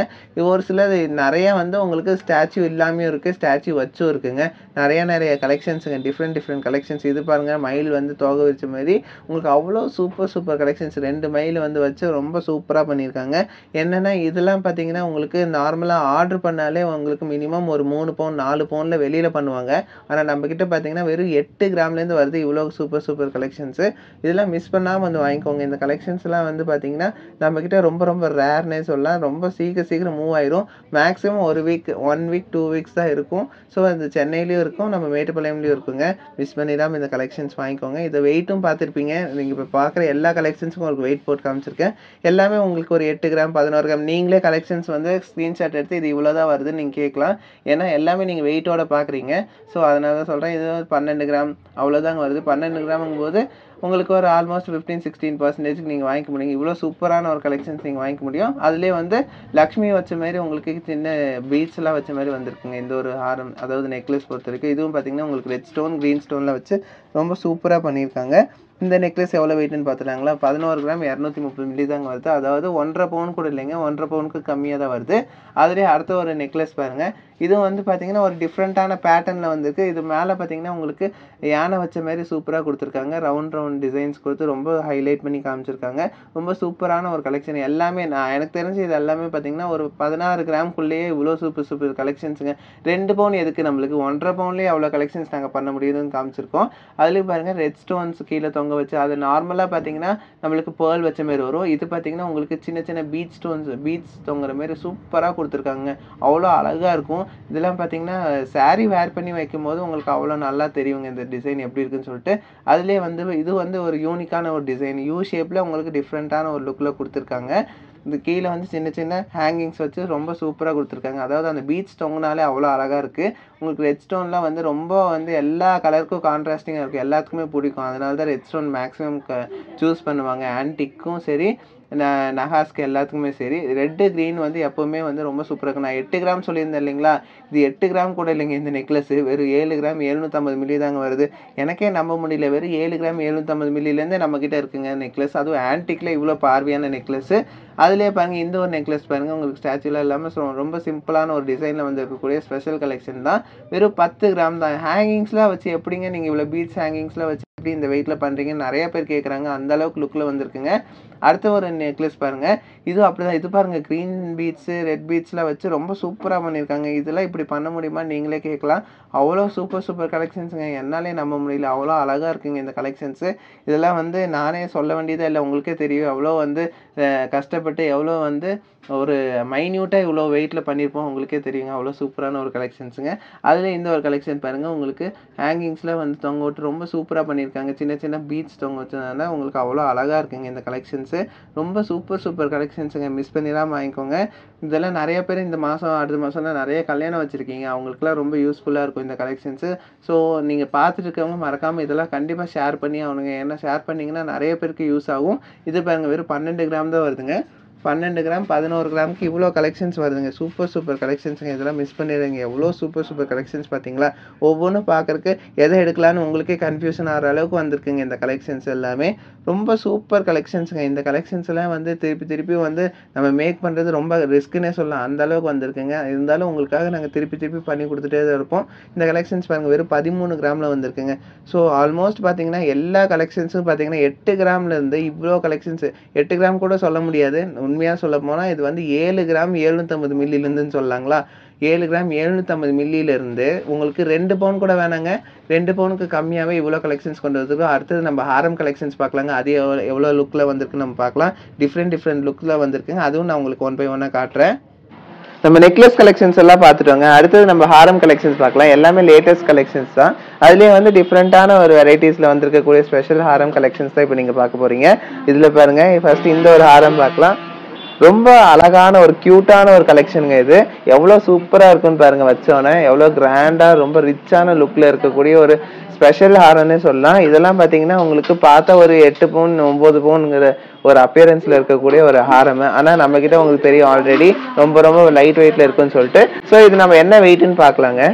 ஒரு சிலது நெறைய வந்து உங்களுக்கு ஸ்டாச்சு இல்லாமயும் இருக்கு. ஸ்டாச்சு வச்சும் இருக்குங்க. நெறைய கலெக்ஷன்ஸுங்க. Different collections. இது பாருங்க மயில் வந்து தோகை விரிச்ச மாரி உங்களுக்கு அவ்வளோ சூப்பர் கலெக்ஷன்ஸ். 2 மயில் வந்து வச்சு ரொம்ப சூப்பரா பண்ணியிருக்காங்க. என்னன்னா இதெல்லாம் பார்த்தீங்கன்னா, உங்களுக்கு நார்மலா ஆர்டர் பண்ணாலே உங்களுக்கு மினிமம் ஒரு 3 பவுன், 4 பவுன்ல வெளியில பண்ணுவாங்க. ஆனா நம்மகிட்ட பார்த்தீங்கன்னா, வெறும் 8 கிராம்லேருந்து வருது. இவ்வளோ சூப்பர் கலெக்ஷன்ஸு. இதெல்லாம் மிஸ் பண்ணாம வந்து வாங்கிக்கோங்க. இந்த கலெக்ஷன்ஸ்லாம் வந்து பார்த்தீங்கன்னா, நம்மகிட்ட ரொம்ப ரேர்ன்னே சொல்லலாம். ரொம்ப சீக்கிரம் மூவ் ஆயிரும். மேக்ஸிமம் 1 வீக் 1 வீக் 2 வீக்ஸ் தான் இருக்கும். ஸோ அது சென்னையிலயும் இருக்கும். நம்ம மேட்டுப்பாளையம்லயும் இருக்குங்க. மிஸ் பண்ணிடாம இந்த கலெக்ஷன்ஸ் வாங்கிக்கோங்க. இத வெயிட்டும் பார்த்துருப்பீங்க. நீங்க இப்ப பார்க்குற எல்லா கலெக்ஷன்ஸுக்கும் உங்களுக்கு வெயிட் போட்டு காமிச்சிருக்கேன். எல்லாமே உங்களுக்கு ஒரு 8 கிராம், 11 கிராம். நீங்களே கலெக்ஷன்ஸ் வந்து ஸ்கிரீன்ஷாட் எடுத்து இது இவ்வளோ தான் வருதுன்னு நீங்க கேட்கலாம். ஏன்னா எல்லாமே நீங்க வெயிட்டோட பார்க்குறீங்க. ஸோ அதனால தான் சொல்றேன். இது 12 கிராம் அவ்வளோதாங்க வருது. 12 கிராம்ங்கும்போது உங்களுக்கு ஒரு ஆல்மோஸ்ட் 15, 16% நீங்க வாங்கிக்க முடியுங்க. இவ்வளோ சூப்பரான ஒரு கலெக்ஷன்ஸ் நீங்க வாங்கிக்க முடியும். அதிலேயே வந்து லக்ஷ்மி வச்ச மாரி உங்களுக்கு சின்ன பீட்ஸ்லாம் வச்ச மாரி வந்திருக்குங்க. இந்த ஒரு ஹாரம் அதாவது நெக்லஸ் பொறுத்தவரைக்கும். இதுவும் பார்த்தீங்கன்னா, உங்களுக்கு ரெட் ஸ்டோன், கிரீன் ஸ்டோன்ல வச்சு ரொம்ப சூப்பரா பண்ணியிருக்காங்க. இந்த நெக்லஸ் எவ்வளோ வெயிட்ன்னு பார்த்துட்டாங்களா? 11 கிராம் 230 மில்லி தாங்க வருது. அதாவது 1½ பவுன் கூட இல்லைங்க. 1½ பவுனுக்கு கம்மியா தான் வருது. அதிலேயே அடுத்த ஒரு நெக்லஸ் பாருங்க. இதுவும் வந்து பார்த்தீங்கன்னா, ஒரு டிஃப்ரெண்ட்டான பேட்டர்ன்ல வந்திருக்கு. இது மேல பார்த்தீங்கன்னா, உங்களுக்கு யானை வச்ச மாரி சூப்பரா குடுத்துருக்காங்க. ரவுண்ட் டிசைன்ஸ் குடுத்து ரொம்ப ஹைலைட் பண்ணி காமிச்சிருக்காங்க. ரொம்ப சூப்பரான ஒரு கலெக்ஷன். எல்லாமே எனக்கு தெரிஞ்சு இது எல்லாமே பார்த்தீங்கன்னா, ஒரு 16 கிராம்க்குள்ளேயே இவ்வளோ சூப்பர் கலெக்ஷன்ஸுங்க. 2 பவுன் எதுக்கு நம்மளுக்கு? 1½ பவுன்லேயே அவ்வளோ கலெக்ஷன்ஸ் நாங்க பண்ண முடியுதுன்னு காமிச்சிருக்கோம். அதுலயும் பாருங்க ரெட் ஸ்டோன்ஸ் கீழ தொங்க வச்சு அது நார்மலா பார்த்தீங்கன்னா, நம்மளுக்கு பேர்ல் வச்ச மாரி வரும். இது பார்த்தீங்கன்னா, உங்களுக்கு சின்ன பீட்ஸ் தொங்குற மாரி சூப்பரா குடுத்துருக்காங்க. அவ்வளோ அழகா இருக்கும். இதெல்லாம் பார்த்தீங்கன்னா, சாரி வேர் பண்ணி வைக்கும்போது உங்களுக்கு அவ்வளோ நல்லா தெரியுங்க. இந்த டிசைன் எப்படி இருக்குன்னு சொல்லிட்டு. அதிலேயே வந்து இது வந்து ஒரு யூனிக்கான ஒரு டிசைன். யூ ஷேப்ல உங்களுக்கு டிஃப்ரெண்ட்டான ஒரு லுக்ல குடுத்துருக்காங்க. இந்த கீழே வந்து சின்ன சின்ன ஹேங்கிங்ஸ் வச்சு ரொம்ப சூப்பராக கொடுத்துருக்காங்க. அதாவது அந்த பீட்ஸ் தொங்குனாலே அவ்வளோ அழகாக இருக்குது. உங்களுக்கு ரெட் ஸ்டோன்லாம் வந்து ரொம்ப வந்து எல்லா கலருக்கும் கான்ட்ராஸ்டிங்காக இருக்குது. எல்லாத்துக்குமே பிடிக்கும். அதனால தான் ரெட் ஸ்டோன் மேக்ஸிமம் சூஸ் பண்ணுவாங்க. ஆன்டிக்கும் சரி நகாஸ்க்கு எல்லாத்துக்குமே சரி. ரெட்டு க்ரீன் வந்து எப்போவுமே வந்து ரொம்ப சூப்பராக இருக்கும். நான் 8 கிராம் சொல்லியிருந்தேன் இல்லைங்களா, இது 8 கிராம் கூட இல்லைங்க. இந்த நெக்லஸ்ஸு வெறும் 7 கிராம் 750 மில்லி தாங்க வருது. எனக்கே நம்ப முடியல. வெறும் 7 கிராம் 750 மில்லிலேருந்து நம்மக்கிட்ட இருக்குங்க நெக்லஸ். அதுவும் ஆன்டிக்கில் இவ்வளோ பார்வையான நெக்லஸ்ஸு. அதுலேயே பாருங்கள், இந்த ஒரு நெக்லஸ் பாருங்கள், உங்களுக்கு ஸ்டாச்சுலாம் இல்லாமல் ரொம்ப சிம்பிளான ஒரு டிசைனில் வந்து இருக்கக்கூடிய ஸ்பெஷல் கலெக்ஷன் தான். வெறும் 10 கிராம் தான். ஹேங்கிங்ஸ்லாம் வச்சு எப்படிங்க நீங்கள் இவ்வளோ பீட்ஸ் ஹேங்கிங்ஸ்லாம் வச்சு எப்படி இந்த வெயிட்டில் பண்ணுறீங்கன்னு நிறைய பேர் கேட்குறாங்க. அந்த அளவுக்கு லுக்கில் வந்திருக்குங்க. அடுத்த ஒரு நெக்லஸ் பாருங்கள், இதுவும் அப்படி தான். இது பாருங்கள், க்ரீன் பீட்ஸு ரெட் பீட்ஸ்லாம் வச்சு ரொம்ப சூப்பராக பண்ணியிருக்காங்க. இதெல்லாம் இப்படி பண்ண முடியுமா நீங்களே கேட்கலாம். அவ்வளோ சூப்பர் கலெக்ஷன்ஸுங்க. என்னாலே நம்ப முடியல. அவ்வளோ அழகாக இருக்குங்க இந்த கலெக்ஷன்ஸு. இதெல்லாம் வந்து நானே சொல்ல வேண்டியதே இல்லை, உங்களுக்கே தெரியும் எவ்வளோ வந்து கஷ்டப்பட்டு எவ்வளோ வந்து ஒரு மைன்யூட்டாக இவ்வளோ வெயிட்டில் பண்ணியிருப்போம். உங்களுக்கே தெரியுங்க. அவ்வளோ சூப்பரான ஒரு கலெக்ஷன்ஸுங்க. அதில் இந்த ஒரு கலெக்ஷன் பாருங்கள், உங்களுக்கு ஹேங்கிங்ஸில் வந்து தொங்க விட்டு ரொம்ப சூப்பராக பண்ணியிருக்காங்க. சின்ன சின்ன பீட்ஸ் தொங்க வச்சதுனால உங்களுக்கு அவ்வளோ அழகாக இருக்குங்க இந்த கலெக்ஷன்ஸு. ரொம்ப சூப்பர் கலெக்ஷன்ஸுங்க. மிஸ் பண்ணிடாமல் வாங்கிக்கோங்க. இதெல்லாம் நிறைய பேர் இந்த மாதம் அடுத்த மாதம்லாம் நிறைய கல்யாணம் வச்சுருக்கீங்க. அவங்களுக்குலாம் ரொம்ப யூஸ்ஃபுல்லாக இருக்கும் இந்த கலெக்ஷன்ஸு. ஸோ நீங்கள் பார்த்துட்டு இருக்கவங்க மறக்காமல் இதெல்லாம் கண்டிப்பாக ஷேர் பண்ணி ஆகணுங்க. ஏன்னா ஷேர் பண்ணிங்கன்னா நிறைய பேருக்கு யூஸ் ஆகும். இது பாருங்கள், வெறும் 12 கிராம் தான் வருதுங்க. 12 கிராம் 11 கிராமுக்கு இவ்வளோ கலெக்ஷன்ஸ் வருதுங்க. சூப்பர் கலெக்ஷன்ஸுங்க. இதெல்லாம் மிஸ் பண்ணிடுறீங்க. எவ்வளோ சூப்பர் கலெக்ஷன்ஸ் பார்த்தீங்களா? ஒவ்வொன்றும் பார்க்குறக்கு எதை எடுக்கலான்னு உங்களுக்கே கன்ஃபியூஷன் ஆகிற அளவுக்கு வந்திருக்குங்க இந்த கலெக்ஷன்ஸ் எல்லாமே. ரொம்ப சூப்பர் கலெக்ஷன்ஸுங்க. இந்த கலெக்ஷன்ஸ் எல்லாம் வந்து திருப்பி வந்து நம்ம மேக் பண்ணுறது ரொம்ப ரிஸ்க்குன்னே சொல்லலாம். அந்த அளவுக்கு வந்திருக்குங்க. இருந்தாலும் உங்களுக்காக நாங்கள் திருப்பி பண்ணி கொடுத்துட்டே தான் இருப்போம். இந்த கலெக்ஷன்ஸ் பாருங்கள், வெறும் 13 கிராமில் வந்திருக்குங்க. ஸோ ஆல்மோஸ்ட் பார்த்தீங்கன்னா எல்லா கலெக்ஷன்ஸும் பார்த்தீங்கன்னா 8 கிராம்லேருந்து இவ்வளோ கலெக்ஷன்ஸு. 8 கிராம் கூட சொல்ல முடியாது. உண்மையாக சொல்ல போனால் இது வந்து 7 கிராம் 750 மில்லிலேருந்துன்னு சொல்லலாங்களா. 7 கிராம் 750 மில்லியிலேருந்து உங்களுக்கு 2 பவுன் கூட வேணாங்க. 2 பவுனுக்கு கம்மியாகவே இவ்வளோ கலெக்ஷன்ஸ் கொண்டு வந்துருக்கோம். அடுத்தது நம்ம ஹாரம் கலெக்ஷன்ஸ் பார்க்கலாங்க. அது எவ்வளோ லுக்கில் வந்திருக்குன்னு நம்ம பார்க்கலாம். டிஃப்ரெண்ட் லுக்கில் வந்திருக்குங்க. அதுவும் நான் உங்களுக்கு 1 by 1 காட்டுறேன். நம்ம நெக்லஸ் கலெக்ஷன்ஸ் எல்லாம் பார்த்துட்டோங்க. அடுத்தது நம்ம ஹாரம் கலெக்ஷன்ஸ் பார்க்கலாம். எல்லாமே லேட்டஸ்ட் கலெக்ஷன்ஸ் தான். அதுலேயே வந்து டிஃப்ரெண்ட்டான ஒரு வெரைட்டிஸில் வந்திருக்கக்கூடிய ஸ்பெஷல் ஹாரம் கலெக்ஷன்ஸ் தான் இப்போ நீங்கள் பார்க்க போகிறீங்க. இதில் பாருங்கள், ஃபர்ஸ்ட் இந்த ஒரு ஹாரம் பார்க்கலாம். ரொம்ப அழகான ஒரு க்யூட்டான ஒரு கலெக்ஷனுங்க. இது எவ்வளோ சூப்பராக இருக்குன்னு பாருங்கள். வச்சோன்னே எவ்வளோ கிராண்டாக ரொம்ப ரிச்சான லுக்கில் இருக்கக்கூடிய ஒரு ஸ்பெஷல் ஹாரம்னே சொல்லலாம். இதெல்லாம் பார்த்தீங்கன்னா உங்களுக்கு பார்த்தா ஒரு 8 பவுன் 9 பவுனுங்கிற ஒரு அப்பியரன்ஸில் இருக்கக்கூடிய ஒரு ஹாரம். ஆனால் நம்மக்கிட்ட உங்களுக்கு தெரியும் ஆல்ரெடி ரொம்ப லைட் வெயிட்டில் இருக்குன்னு சொல்லிட்டு. ஸோ இது நம்ம என்ன வெயிட்டுன்னு பார்க்கலாங்க.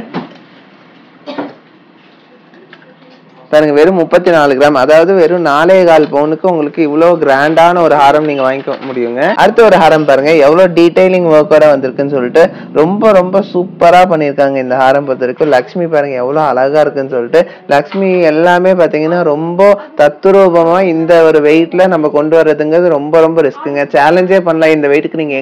பாருங்க, வெறும் 34 கிராம், அதாவது வெறும் 4.25 பவுனுக்கு உங்களுக்கு இவ்வளோ கிராண்டான ஒரு ஹாரம் நீங்க வாங்கிக்க முடியுங்க. அடுத்த ஒரு ஹாரம் பாருங்க, எவ்வளவு டீடைலிங் ஒர்க்கோட வந்திருக்குன்னு சொல்லிட்டு ரொம்ப சூப்பரா பண்ணியிருக்காங்க இந்த ஹாரம் பொறுத்த வரைக்கும். லக்ஷ்மி பாருங்க எவ்வளவு அழகா இருக்குன்னு சொல்லிட்டு. லக்ஷ்மி எல்லாமே பாத்தீங்கன்னா ரொம்ப தத்துரூபமா இந்த ஒரு வெயிட்ல நம்ம கொண்டு வர்றதுங்கிறது ரொம்ப ரிஸ்க்குங்க. சேலஞ்சே பண்ணலாம். இந்த வெயிட்டுக்கு நீங்க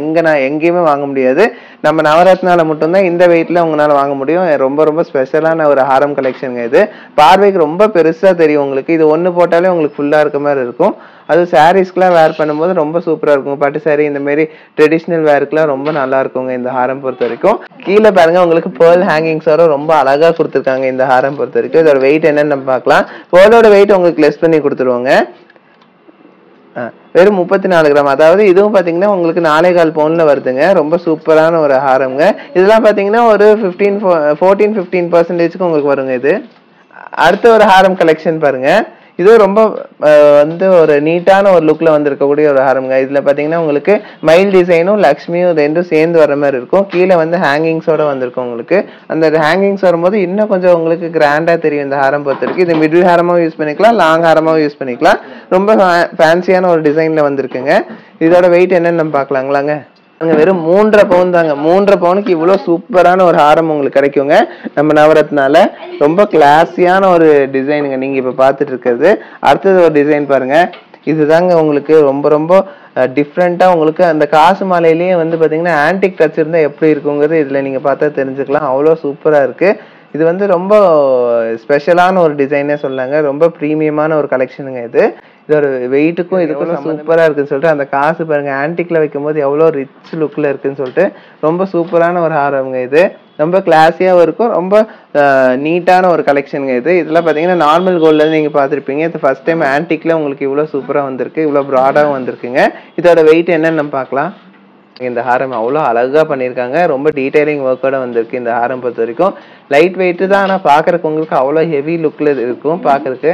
எங்கேயுமே வாங்க முடியாது. நம்ம நவரத்னால மட்டும்தான் இந்த வெயிட்ல உங்களால வாங்க முடியும். ரொம்ப ஸ்பெஷலான ஒரு ஹாரம் கலெக்ஷன் இது. பார்வைக்கு ரொம்ப பெருசா தெரியும் உங்களுக்கு. இது ஒண்ணு போட்டாலே உங்களுக்கு ஃபுல்லா இருக்க மாதிரி இருக்கும். அது சாரீஸ்க்குலாம் வேர் பண்ணும்போது ரொம்ப சூப்பரா இருக்கும். பட்டு சாரி இந்த மாதிரி ட்ரெடிஷ்னல் வேருக்குலாம் ரொம்ப நல்லா இருக்குங்க இந்த ஹாரம் பொறுத்த வரைக்கும். கீழே பாருங்க, உங்களுக்கு பேர்ல் ஹேங்கிங்ஸோட ரொம்ப அழகா கொடுத்துருக்காங்க இந்த ஹாரம் பொறுத்த வரைக்கும். இதோட வெயிட் என்னன்னு நம்ம பார்க்கலாம். பேர்லோட வெயிட் உங்களுக்கு லெஸ் பண்ணி கொடுத்துருவாங்க. வெறும் 34 கிராம், அதாவது இதுவும் பாத்தீங்கன்னா உங்களுக்கு 4.25 பவுன்ல வருதுங்க. ரொம்ப சூப்பரான ஒரு ஹாரம்ங்க. இதெல்லாம் பாத்தீங்கன்னா ஒரு 14-15% உங்களுக்கு வருங்க இது. அடுத்த ஒரு ஹாரம் கலெக்ஷன் பாருங்க. இது ரொம்ப வந்து ஒரு நீட்டான ஒரு லுக்ல வந்திருக்கக்கூடிய ஒரு ஹாரம்ங்க. இதுல பாத்தீங்கன்னா உங்களுக்கு மயில் டிசைனும் லக்ஷ்மியும் ரெண்டும் சேர்ந்து வர மாதிரி இருக்கும். கீழே வந்து ஹேங்கிங்ஸோட வந்திருக்கும் உங்களுக்கு. அந்த ஹேங்கிங்ஸ் வரும்போது இன்னும் கொஞ்சம் உங்களுக்கு கிராண்டா தெரியும் இந்த ஹாரம் பொறுத்த வரைக்கும். இது மிடில் ஹாரமாவும் யூஸ் பண்ணிக்கலாம், லாங் ஹாரமாவும் யூஸ் பண்ணிக்கலாம். ரொம்ப ஃபேன்சியான ஒரு டிசைன்ல வந்திருக்குங்க. இதோட வெயிட் என்னன்னு நம்ம பார்க்கலாங்களாங்க. வெறும் 3.5 பவுன் தாங்க. 3.5 பவுனுக்கு இவ்வளவு சூப்பரான ஒரு ஹாரம் உங்களுக்கு கிடைக்குங்க நம்ம நவரத்னால. ரொம்ப கிளாஸியான ஒரு டிசைனுங்க நீங்க இப்ப பாத்துட்டு இருக்கிறது. அடுத்தது ஒரு டிசைன் பாருங்க. இதுதாங்க உங்களுக்கு ரொம்ப டிஃப்ரெண்டா உங்களுக்கு அந்த காசு மாலையிலேயே வந்து பாத்தீங்கன்னா ஆன்டிக் டச் இருந்தா எப்படி இருக்குங்கிறது இதுல நீங்க பார்த்தா தெரிஞ்சுக்கலாம். அவ்வளோ சூப்பரா இருக்கு. இது வந்து ரொம்ப ஸ்பெஷலான ஒரு டிசைனே சொல்லாங்க. ரொம்ப ப்ரீமியமான ஒரு கலெக்ஷனுங்க இது. இதோட வெயிட்டுக்கும் இதுக்கும் சூப்பரா இருக்குன்னு சொல்லிட்டு அந்த காசு பாருங்க ஆன்டிக்ல வைக்கும்போது எவ்வளோ ரிச் லுக்ல இருக்குன்னு சொல்லிட்டு ரொம்ப சூப்பரான ஒரு ஹாரம்ங்க இது. ரொம்ப கிளாஸியாகவும் இருக்கும். ரொம்ப நீட்டான ஒரு கலெக்ஷனுங்க இது. இதெல்லாம் பார்த்தீங்கன்னா நார்மல் கோல்டில் நீங்கள் பார்த்துருப்பீங்க. இது ஃபர்ஸ்ட் டைம் ஆன்டிக்ல உங்களுக்கு இவ்வளோ சூப்பராக வந்திருக்கு, இவ்வளோ ப்ராடாகவும் வந்திருக்குங்க. இதோட வெயிட் என்னன்னு நம்ம பார்க்கலாம். இந்த ஹாரம் அவ்வளோ அழகா பண்ணியிருக்காங்க. ரொம்ப டீடைலிங் ஒர்க்கோட வந்திருக்கு இந்த ஹாரம் பொறுத்த வரைக்கும். லைட் வெயிட்டு தான், ஆனால் பார்க்கறக்கு உங்களுக்கு அவ்வளோ ஹெவி லுக்ல இருக்கும் பார்க்கறக்கு.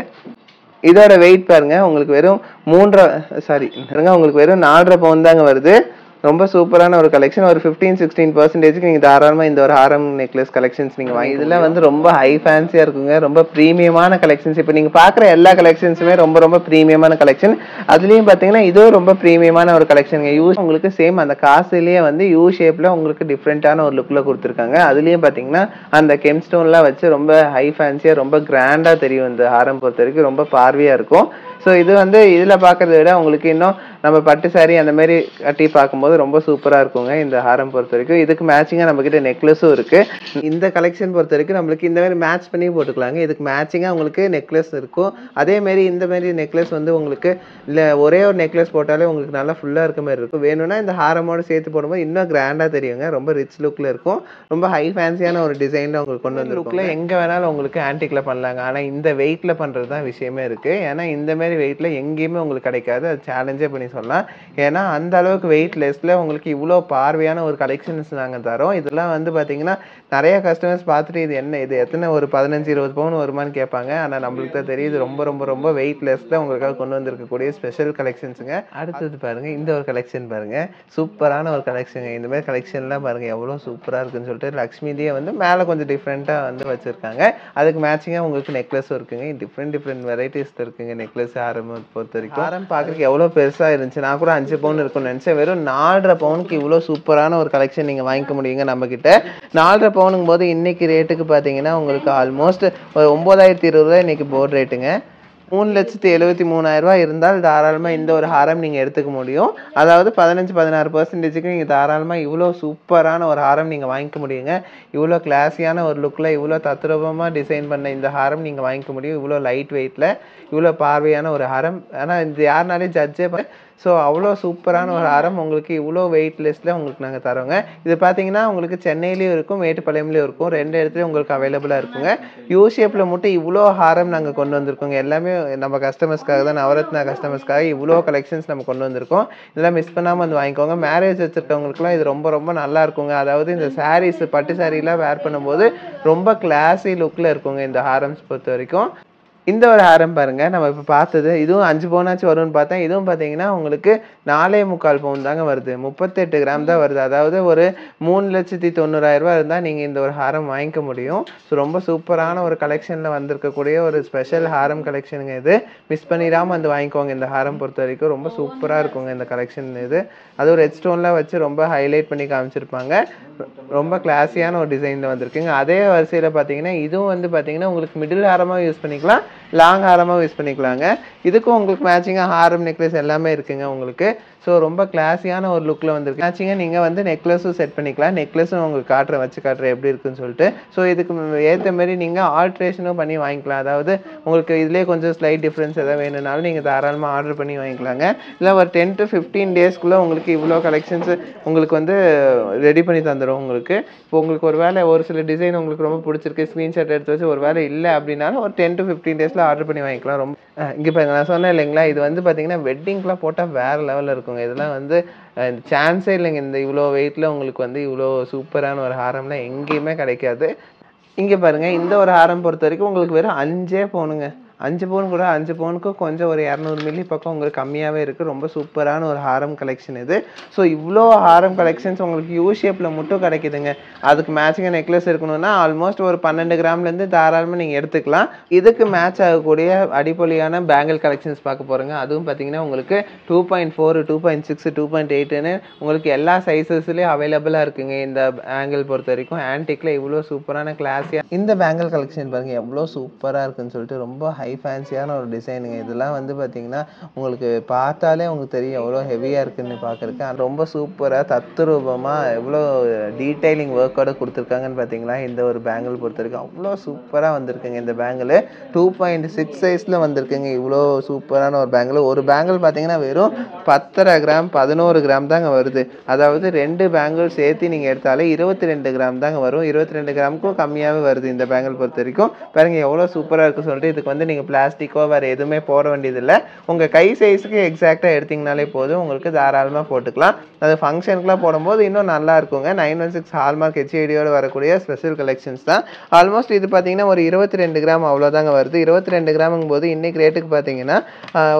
இதோட வெயிட் பாருங்க உங்களுக்கு வெறும் 4.5 பவுன் தாங்க வருது. ரொம்ப சூப்பரான ஒரு கலெக்ஷன். ஒரு 15-16% நீங்க தாராளமா இந்த ஒரு ஹாரம் நெக்லஸ் கலெக்ஷன்ஸ் நீங்க வாங்கி. இதெல்லாம் வந்து ரொம்ப ஹை ஃபேன்சியா இருக்குங்க. ரொம்ப ப்ரீமியமான கலெக்ஷன்ஸ். இப்போ நீங்க பாக்குற எல்லா கலெக்ஷன்ஸுமே ரொம்ப ரொம்ப ப்ரீமியமான கலெக்ஷன். அதுலயும் பாத்தீங்கன்னா இதுவும் ரொம்ப ப்ரீமியமான ஒரு கலெக்ஷனுங்க. உங்களுக்கு சேம் அந்த காசுலயே வந்து யூ ஷேப்ல உங்களுக்கு டிஃப்ரெண்டான ஒரு லுக்ல கொடுத்துருக்காங்க. அதுலயும் பாத்தீங்கன்னா அந்த கெம் ஸ்டோன்லாம் வச்சு ரொம்ப ஹை ஃபேன்சியா ரொம்ப கிராண்டா தெரியும். இந்த ஹாரம் பொறுத்த வரைக்கும் ரொம்ப பார்வையா இருக்கும். ஸோ இது வந்து இதுல பாக்குறத விட உங்களுக்கு இன்னும் நம்ம பட்டு சாரி அந்த மாதிரி கட்டி பார்க்கும்போது ரொம்ப சூப்பரா இருக்குங்க இந்த ஹாரம் பொறுத்த வரைக்கும். இதுக்கு மேட்சிங்கா நம்ம கிட்ட நெக்லஸும் இருக்கு. இந்த கலெக்ஷன் பொறுத்த வரைக்கும் நம்மளுக்கு இந்த மாதிரி மேட்ச் பண்ணி போட்டுக்கலாங்க. இதுக்கு மேட்சிங்கா உங்களுக்கு நெக்லஸ் இருக்கும். அதே மாதிரி இந்த மாதிரி நெக்லஸ் வந்து உங்களுக்கு இல்ல ஒரே ஒரு நெக்லஸ் போட்டாலே உங்களுக்கு நல்லா ஃபுல்லா இருக்க மாதிரி இருக்கும். வேணும்னா இந்த ஹாரமோட சேர்த்து போடும்போது இன்னும் கிராண்டா தெரியுங்க. ரொம்ப ரிச் லுக்ல இருக்கும். ரொம்ப ஹை ஃபேன்சியான ஒரு டிசைன்ல உங்களுக்கு கொண்டு வந்து லுக்ல எங்க வேணாலும் உங்களுக்கு ஆன்டிக்ல பண்ணலாங்க. ஆனா இந்த வெயிட்ல பண்றது தான் விஷயமே இருக்கு. ஏன்னா இந்த மாதிரி வெயிட்ல எங்கேயுமே உங்களுக்கு கிடைக்காது. அது சேலஞ்சே பண்ணி சொல்லலாம். ஏன்னா அந்த அளவுக்கு வெயிட் லெஸ்ல உங்களுக்கு இவ்வளோ பார்வையான ஒரு கலெக்ஷன்ஸ் நாங்கள் தரோம். இதெல்லாம் வந்து பார்த்தீங்கன்னா நிறைய கஸ்டமர்ஸ் பார்த்துட்டு இது என்ன இது எத்தனை ஒரு 15-20 பவுன் வருமானு கேட்பாங்க. ஆனால் நம்மளுக்கு தான் தெரியுது ரொம்ப ரொம்ப ரொம்ப வெயிட் லெஸ்ல உங்களுக்காக கொண்டு வந்திருக்கக்கூடிய ஸ்பெஷல் கலெக்ஷன்ஸுங்க. அடுத்தது பாருங்க இந்த ஒரு கலெக்ஷன் பாருங்க. சூப்பரான ஒரு கலெக்ஷனுங்க. இந்த மாதிரி கலெக்ஷன்லாம் பாருங்க எவ்வளோ சூப்பராக இருக்குன்னு சொல்லிட்டு லக்ஷ்மிலேயே வந்து மேலே கொஞ்சம் டிஃப்ரெண்ட்டாக வந்து வச்சிருக்காங்க. அதுக்கு மேட்சிங்காக உங்களுக்கு நெக்லஸும் இருக்குங்க. டிஃப்ரெண்ட் வெரைட்டிஸ் இருக்குங்க நெக்லஸ் ஹாரம் பொறுத்த வரைக்கும். ஹாரம் பார்க்கறதுக்கு எவ்வளோ பெருசாக இருந்துச்சு. நான் கூட 5 பவுன் இருக்கும்னு நினச்சேன். வெறும் 4.5 பவுனுக்கு இவ்வளோ சூப்பரான ஒரு கலெக்ஷன் நீங்கள் வாங்கிக்க முடியுங்க நம்ம கிட்ட. 4.5 பவுனுங்கும் போது இன்னைக்கு ரேட்டுக்கு பார்த்தீங்கன்னா உங்களுக்கு ஆல்மோஸ்ட் ஒரு 9,020 இன்னைக்கு போர்டு ரேட்டுங்க. 3,73,000 இருந்தால் தாராளமாக இந்த ஒரு ஹாரம் நீங்கள் எடுத்துக்க முடியும். அதாவது 15-16% நீங்கள் தாராளமாக இவ்வளோ சூப்பரான ஒரு ஹாரம் நீங்கள் வாங்கிக்க முடியுங்க. இவ்வளோ கிளாஸியான ஒரு லுக்கில் இவ்வளோ தத்ரூபமாக டிசைன் பண்ண இந்த ஹாரம் நீங்கள் வாங்கிக்க முடியும். இவ்வளோ லைட் வெயிட்டில் இவ்வளோ பார்வையான ஒரு ஹாரம். ஆனால் இது யாருனாலே ஜட்ஜே ஸோ அவ்வளோ சூப்பரான ஒரு ஹாரம் உங்களுக்கு இவ்வளோ வெயிட்லெஸ்ல உங்களுக்கு நாங்கள் தரோங்க. இது பார்த்தீங்கன்னா உங்களுக்கு சென்னையிலையும் இருக்கும், மேட்டுப்பாளையம்லையும் இருக்கும். 2 இடத்துலையும் உங்களுக்கு அவைலபிளாக இருக்குங்க. யூ ஷேப்பில் மட்டும் இவ்வளோ ஹாரம் நாங்கள் கொண்டு வந்திருக்கோங்க. எல்லாமே நம்ம கஸ்டமர்ஸ்க்காக தான், நவரத்னா கஸ்டமர்ஸ்க்காக இவ்வளோ கலெக்ஷன்ஸ் நம்ம கொண்டு வந்திருக்கோம். இதெல்லாம் மிஸ் பண்ணாமல் வந்து வாங்கிக்கோங்க. மேரேஜ் வச்சுருக்கவங்களுக்குலாம் இது ரொம்ப ரொம்ப நல்லா இருக்குங்க. அதாவது இந்த சாரீஸ் பட்டு சாரீலாம் வேர் பண்ணும்போது ரொம்ப கிளாஸி லுக்கில் இருக்குங்க இந்த ஹாரம்ஸ் பொறுத்த வரைக்கும். இந்த ஒரு ஹாரம் பாருங்க நம்ம இப்போ பார்த்தது இதுவும் 5 பவுனாச்சும் வரும்னு பார்த்தேன். இதுவும் பார்த்தீங்கன்னா உங்களுக்கு 4.25 பவுன் தாங்க வருது. 38 கிராம் தான் வருது. அதாவது ஒரு 3,90,000 இருந்தால் நீங்கள் இந்த ஒரு ஹாரம் வாங்கிக்க முடியும். ஸோ ரொம்ப சூப்பரான ஒரு கலெக்ஷனில் வந்திருக்கக்கூடிய ஒரு ஸ்பெஷல் ஹாரம் கலெக்ஷனுங்க இது. மிஸ் பண்ணிடாமல் வந்து வாங்கிக்கோங்க. இந்த ஹாரம் பொறுத்த வரைக்கும் ரொம்ப சூப்பராக இருக்குங்க இந்த கலெக்ஷன் இது. அது ஒரு ரெட் ஸ்டோன்லாம் வச்சு ரொம்ப ஹைலைட் பண்ணி காமிச்சிருப்பாங்க. ரொம்ப கிளாஸியான ஒரு டிசைனில் வந்திருக்குங்க. அதே வரிசையில் பார்த்தீங்கன்னா இதுவும் வந்து பார்த்தீங்கன்னா உங்களுக்கு மிடில் ஹாரமாக யூஸ் பண்ணிக்கலாம், லாங் ஹாரமாக யூஸ் பண்ணிக்கலாங்க. இதுக்கும் உங்களுக்கு மேட்சிங்காக ஹாரம் நெக்லஸ் எல்லாமே இருக்குங்க உங்களுக்கு. ஸோ ரொம்ப கிளாஸியான ஒரு லுக்கில் வந்துருக்கு. மேட்சிங்காக நீங்கள் வந்து நெக்லஸும் செட் பண்ணிக்கலாம். நெக்லஸும் உங்களுக்கு காட்டுறேன் எப்படி இருக்குன்னு சொல்லிட்டு. ஸோ இதுக்கு ஏற்ற மாதிரி நீங்கள் ஆல்ட்ரேஷனும் பண்ணி வாங்கிக்கலாம். அதாவது உங்களுக்கு இதிலே கொஞ்சம் ஸ்லைட் டிஃப்ரென்ஸ் எதாவது வேணும்னாலும் நீங்கள் தாராளமாக ஆர்டர் பண்ணி வாங்கிக்கலாங்க. இல்லை ஒரு 10 to 15 டேஸ்க்குள்ளே உங்களுக்கு இவ்வளோ கலெக்ஷன்ஸ் உங்களுக்கு வந்து ரெடி பண்ணி தந்துடும் உங்களுக்கு. இப்போ உங்களுக்கு ஒரு வேலை ஒரு சில டிசைன் உங்களுக்கு ரொம்ப பிடிச்சிருக்கு, ஸ்க்ரீன்ஷாட் எடுத்து வச்சு ஒரு வேலை இல்லை அப்படின்னாலும் ஒரு 10 to 15 டேஸில் ஆர்டர் பண்ணி வாங்கிக்கலாம். ரொம்ப இங்கே பாருங்க நான் சொன்னேன் இல்லைங்களா, இது வந்து பார்த்தீங்கன்னா வெட்டிங்க்குலாம் போட்டால் வேறு லெவலில் இருக்குங்க. இதெல்லாம் வந்து சான்ஸே இல்லைங்க. இந்த இவ்வளோ வெயிட்டில் உங்களுக்கு வந்து இவ்வளோ சூப்பரான ஒரு ஹாரம்லாம் எங்கேயுமே கிடைக்காது. இங்கே பாருங்க இந்த ஒரு ஹாரம் பொறுத்த வரைக்கும் உங்களுக்கு வெறும் 5 பவுனுங்க. 5 பவுன் கூட 5 பவுனுக்கும் கொஞ்சம் ஒரு 200 மில்லி பக்கம் உங்களுக்கு கம்மியாகவே இருக்குது. ரொம்ப சூப்பரான ஒரு ஹாரம் கலெக்ஷன் இது. ஸோ இவ்வளோ ஹாரம் கலெக்ஷன்ஸ் உங்களுக்கு யூ ஷேப்பில் மட்டும் கிடைக்குதுங்க. அதுக்கு மேட்சிங்காக நெக்லஸ் இருக்கணும்னா ஆல்மோஸ்ட் ஒரு 12 கிராம்லேருந்து தாராளமாக நீங்கள் எடுத்துக்கலாம். இதுக்கு மேட்ச் ஆகக்கூடிய அடிப்பொலியான பேங்கிள் கலெக்ஷன்ஸ் பார்க்க போகிறோங்க. அதுவும் பார்த்தீங்கன்னா உங்களுக்கு 2.4, 2.6, 2.8ன்னு உங்களுக்கு எல்லா சைஸஸ்லேயும் அவைலபிளாக இருக்குங்க. இந்த பேங்கிள் பொறுத்த வரைக்கும் ஆன்டிக்கில் இவ்வளோ சூப்பரான கிளாஸியாக இந்த பேங்கிள் கலெக்ஷன் பாருங்கள் எவ்வளோ சூப்பராக இருக்குன்னு சொல்லிட்டு ரொம்ப ஹை ஃபேன்சியான ஒரு டிசைனுங்க. இதெல்லாம் வந்து பார்த்தீங்கன்னா உங்களுக்கு பார்த்தாலே உங்களுக்கு தெரியும் எவ்வளோ ஹெவியாக இருக்குதுன்னு பார்க்குறக்கு. ரொம்ப சூப்பராக தத்ரூபமாக எவ்வளோ டீட்டெயிலிங் ஒர்க்கோட கொடுத்துருக்காங்கன்னு பார்த்தீங்களா. இந்த ஒரு பேங்கிள் பொறுத்த வரைக்கும் அவ்வளோ சூப்பராக வந்திருக்குங்க. இந்த பேங்கிள் 2.6 சைஸில் வந்திருக்குங்க. இவ்வளோ சூப்பரான ஒரு பேங்கிள். ஒரு பேங்கிள் பார்த்தீங்கன்னா வெறும் 10.5 கிராம் 11 கிராம் தாங்க வருது. அதாவது 2 பேங்கிள் சேர்த்து நீங்கள் எடுத்தாலே 22 கிராம் தாங்க வரும். 22 கிராமுக்கும் கம்மியாகவே வருது இந்த பேங்கிள் பொறுத்த வரைக்கும். பாருங்க எவ்வளோ சூப்பராக இருக்குன்னு சொல்லிட்டு. இதுக்கு வந்து நீங்கள் பிளாஸ்டிக்கோ வேறு எதுவுமே போட வேண்டியதில்லை. உங்கள் கை சைஸுக்கு எக்ஸாக்டாக எடுத்திங்கனாலே போதும், உங்களுக்கு தாராளமாக போட்டுக்கலாம். அது ஃபங்க்ஷனுக்குலாம் போடும்போது இன்னும் நல்லா இருக்குங்க. 916 ஹால்மார்க் ஹெச்ஐடியோடு வரக்கூடிய ஸ்பெஷல் கலெக்ஷன்ஸ் தான். ஆல்மோஸ்ட் இது பார்த்தீங்கன்னா ஒரு 22 கிராம் அவ்வளோதாங்க வருது. 22 கிராமுங்கும் போது இன்றைக்கி ரேட்டுக்கு பார்த்தீங்கன்னா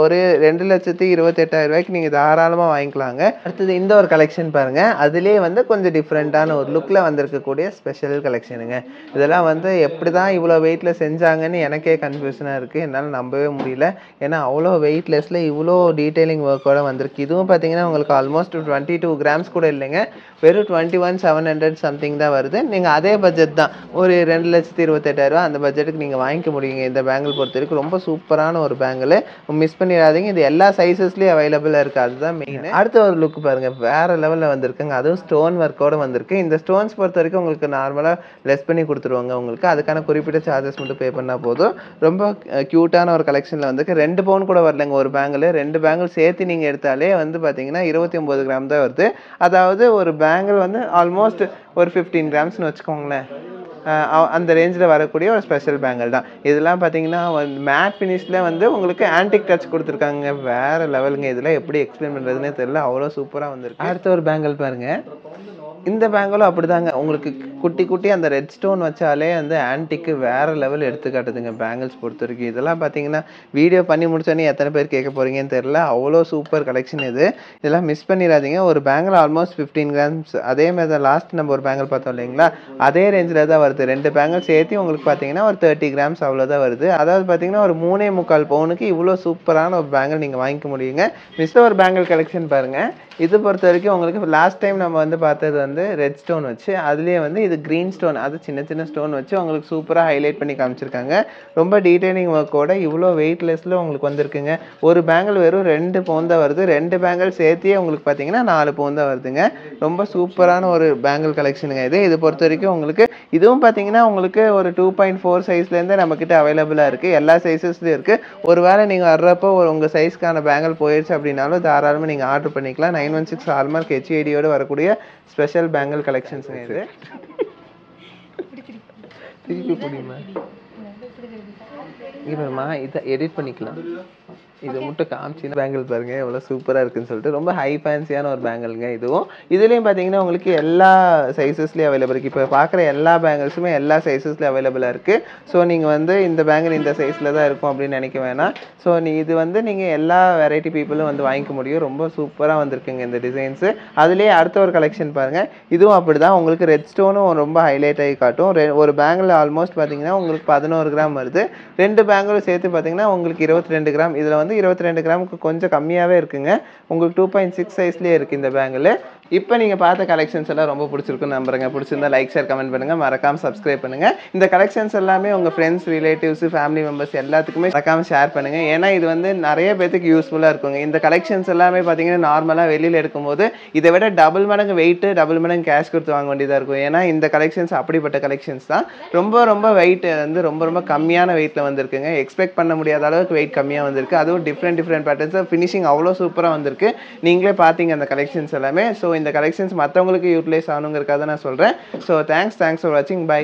ஒரு 2,28,000 ரூபாய்க்கு நீங்கள் தாராளமாக வாங்கிக்கலாங்க. அடுத்தது இந்த ஒரு கலெக்ஷன் பாருங்கள். அதுலேயே வந்து கொஞ்சம் டிஃப்ரெண்ட்டான ஒரு லுக்கில் வந்திருக்கக்கூடிய ஸ்பெஷல் கலெக்ஷனுங்க. இதெல்லாம் வந்து எப்படி தான் இவ்வளோ வெயிட்டில் செஞ்சாங்கன்னு எனக்கே கன்ஃபியூஷனாக இருக்குது. என்னால் நம்பவே முடியல. ஏன்னா அவ்வளோ வெயிட்லெஸில் இவ்வளோ டீட்டெயிலிங் ஒர்க்கோட வந்திருக்கு. இதுவும் பார்த்தீங்கன்னா உங்களுக்கு ஆல்மோஸ்ட் 22 கிராம்ஸ் கூட இல்லைங்க. வெறும் 21,700 சம்திங் தான் வருது. நீங்கள் அதே பட்ஜெட் தான், ஒரு 2,28,000 அந்த பட்ஜெட்டுக்கு நீங்கள் வாங்கிக்க முடியுங்க. இந்த பேங்கிள் பொறுத்த வரைக்கும் ரொம்ப சூப்பரான ஒரு பேங்கிள். மிஸ் பண்ணிடாதீங்க. இது எல்லா சைஸஸ்லேயும் அவைலபிளாக இருக்குது. அதுதான் மெயின். அடுத்த ஒரு லுக் பாருங்கள், வேறு லெவலில் வந்திருக்குங்க. அதுவும் ஸ்டோன் ஒர்க்கோடு வந்திருக்கு. இந்த ஸ்டோன்ஸ் பொறுத்த வரைக்கும் உங்களுக்கு நார்மலாக லெஸ் பண்ணி கொடுத்துருவாங்க. உங்களுக்கு அதுக்கான குறிப்பிட்ட சார்ஜஸ் மட்டும் பே பண்ணால் போதும். ரொம்ப க்யூட்டான ஒரு கலெக்ஷனில் வந்துருக்கு. 2 பவுன் கூட வரலங்க ஒரு பேங்கிள். 2 பேங்கிள் சேர்த்து நீங்கள் எடுத்தாலே வந்து பார்த்தீங்கன்னா 29 கிராம் தான் வருது. அதாவது ஒரு பேங்கிள் வந்து ஆல்மோஸ்ட் ஒரு 15 கிராம்ஸ்னு வச்சுக்கோங்களேன். அந்த ரேஞ்சில் வரக்கூடிய ஒரு ஸ்பெஷல் பேங்கிள் தான். இதெல்லாம் பார்த்தீங்கன்னா மேட் ஃபினிஷில் வந்து உங்களுக்கு ஆன்டிக் டச் கொடுத்துருக்காங்க. வேறு லெவலுங்க. இதெல்லாம் எப்படி எக்ஸ்பிளைன் பண்ணுறதுனே தெரியல. அவ்வளோ சூப்பராக வந்திருக்கு. அடுத்த ஒரு பேங்கிள் பாருங்கள். இந்த பேங்கிளும் அப்படிதாங்க. உங்களுக்கு குட்டி குட்டி அந்த ரெட் ஸ்டோன் வச்சாலே வந்து ஆன்டிக்கு வேறு லெவல் எடுத்துக்காட்டுதுங்க பேங்கிள்ஸ் பொறுத்த வரைக்கும். இதெல்லாம் பார்த்தீங்கன்னா வீடியோ பண்ணி முடிச்சோன்னே எத்தனை பேர் கேட்க போகிறீங்கன்னு தெரியல. அவ்வளோ சூப்பர் கலெக்ஷன் இது. இதெல்லாம் மிஸ் பண்ணிடாதீங்க. ஒரு பேங்கிள் ஆல்மோஸ்ட் 15 கிராம்ஸ். அதேமாதிரி தான் லாஸ்ட் நம்ம ஒரு பேங்கிள் பார்த்தோம் இல்லைங்களா, அதே ரேஞ்சில் தான் வருது. 2 பேங்கிள் சேர்த்து உங்களுக்கு பார்த்தீங்கன்னா ஒரு 30 கிராம்ஸ் அவ்வளோதான் வருது. அதாவது பார்த்தீங்கன்னா ஒரு 3.25 பவுனுக்கு இவ்வளோ சூப்பரான ஒரு பேங்கிள் நீங்கள் வாங்கிக்க முடியுங்க. மிஸ் ஒரு பேங்கிள் கலெக்ஷன் பாருங்கள். இது பொறுத்த வரைக்கும் உங்களுக்கு லாஸ்ட் டைம் நம்ம வந்து பார்த்தது வந்து ரெட் ஸ்டோன் வச்சு, அதுலேயே வந்து இது க்ரீன் ஸ்டோன், அது சின்ன சின்ன ஸ்டோன் வச்சு உங்களுக்கு சூப்பராக ஹைலைட் பண்ணி காமிச்சிருக்காங்க. ரொம்ப டீட்டெயிலிங் ஒர்க்கோட இவ்வளோ வெயிட்லெஸ்ஸில் உங்களுக்கு வந்திருக்குங்க. ஒரு பேங்கிள் வெறும் 2 பவுன் தான் வருது. 2 பேங்கிள் சேர்த்தியே உங்களுக்கு பார்த்தீங்கன்னா 4 பவுன் தான் வருதுங்க. ரொம்ப சூப்பரான ஒரு பேங்கிள் கலெக்ஷனுங்க இது. இது பொறுத்த வரைக்கும் உங்களுக்கு இதுவும் பார்த்தீங்கன்னா உங்களுக்கு ஒரு 2.4 சைஸ்லேருந்தே நம்மக்கிட்ட அவைலபிளாக இருக்குது. எல்லா சைஸஸ்லேயும் இருக்குது. ஒரு வேளை நீங்கள் வர்றப்போ உங்கள் சைஸ்க்கான பேங்கிள் போயிடுச்சு அப்படின்னாலும் தாராளமாக நீங்கள் ஆர்டர் பண்ணிக்கலாம். 916 ஹால்மார்க் ஹெச்ஐடியோடு வரக்கூடிய ஸ்பெஷல் பேங்கிள் கலெக்ஷன்ஸுங்க இது. திருப்பி புரியுமா? இல்லைம்மா, இதை எடிட் பண்ணிக்கலாம். இதை மட்டும் காமிச்சின்னா பேங்கிள் பாருங்கள் எவ்வளோ சூப்பராக இருக்குன்னு சொல்லிட்டு. ரொம்ப ஹை ஃபேன்சியான ஒரு பேங்கிள்ங்க இதுவும். இதுலேயும் பார்த்தீங்கன்னா உங்களுக்கு எல்லா சைஸஸ்லேயும் அவைலபிள் இருக்குது. இப்போ பார்க்குற எல்லா பேங்கிள்ஸுமே எல்லா சைஸஸ்லேயும் அவைலபிளாக இருக்குது. ஸோ நீங்கள் வந்து இந்த பேங்கிள் இந்த சைஸில் தான் இருக்கும் அப்படின்னு நினைக்க வேணாம். ஸோ இது வந்து நீங்கள் எல்லா வெரைட்டி பீப்புளும் வந்து வாங்கிக்க முடியும். ரொம்ப சூப்பராக வந்திருக்குங்க இந்த டிசைன்ஸு. அதுலேயே அடுத்த ஒரு கலெக்ஷன் பாருங்கள். இதுவும் அப்படி தான். உங்களுக்கு ரெட் ஸ்டோனும் ரொம்ப ஹைலைட் ஆகி காட்டும். ஒரு பேங்கிள் ஆல்மோஸ்ட் பார்த்தீங்கன்னா உங்களுக்கு 11 கிராம் வருது. 2 பேங்கிளும் சேர்த்து பார்த்தீங்கன்னா உங்களுக்கு 22 கிராம். இதில் வந்து 22 கிராமுக்கு கொஞ்சம் கம்மியாகவே இருக்குங்க. உங்களுக்கு 2.6 சைஸ்லேயே இருக்குது இந்த பேங்கிள். இப்போ நீங்கள் பார்த்த கலெக்ஷன்ஸ் எல்லாம் ரொம்ப பிடிச்சிருக்குன்னு நம்புறேங்க. பிடிச்சிருந்தா லைக் ஷேர் கமெண்ட் பண்ணுங்கள். மறக்காமல் சப்ஸ்கிரைப் பண்ணுங்கள். இந்த கலெக்ஷன்ஸ் எல்லாமே உங்கள் ஃப்ரெண்ட்ஸ் ரிலேட்டிவ்ஸ் ஃபேமிலி மெம்பர்ஸ் எல்லாத்துக்குமே மறக்காமல் ஷேர் பண்ணுங்கள். ஏன்னா இது வந்து நிறைய பேருக்கு யூஸ்ஃபுல்லாக இருக்குங்க. இந்த கலெக்ஷன்ஸ் எல்லாமே பார்த்தீங்கன்னா நார்மலாக வெளியில் எடுக்கும்போது இதை விட டபுள் மடங்கு வெயிட்டு டபுள் மடங்கு கேஷ் கொடுத்து வாங்க வேண்டியதாக இருக்கும். ஏன்னா இந்த கலெக்ஷன்ஸ் அப்படிப்பட்ட கலெக்ஷன்ஸ் தான். ரொம்ப வெயிட் வந்து ரொம்ப கம்மியான வெயிட்டில் வந்திருக்குங்க. எக்ஸ்பெக்ட் பண்ண முடியாத அளவுக்கு வெயிட் கம்மியாக வந்திருக்கு. அதுவும் டிஃப்ரெண்ட் பேட்டர்ன்ஸ். ஃபினிஷிங் அவ்வளோ சூப்பராக வந்திருக்கு. நீங்களே பார்த்தீங்க அந்த கலெக்ஷன்ஸ் எல்லாமே. ஸோ இந்த கலெக்ஷன்ஸ் மற்றவங்களுக்கு யூட்டிலைஸ் ஆகணுங்கிறதுக்காக நான் சொல்கிறேன். ஸோ தேங்க்ஸ் ஃபார் வாட்சிங். பை.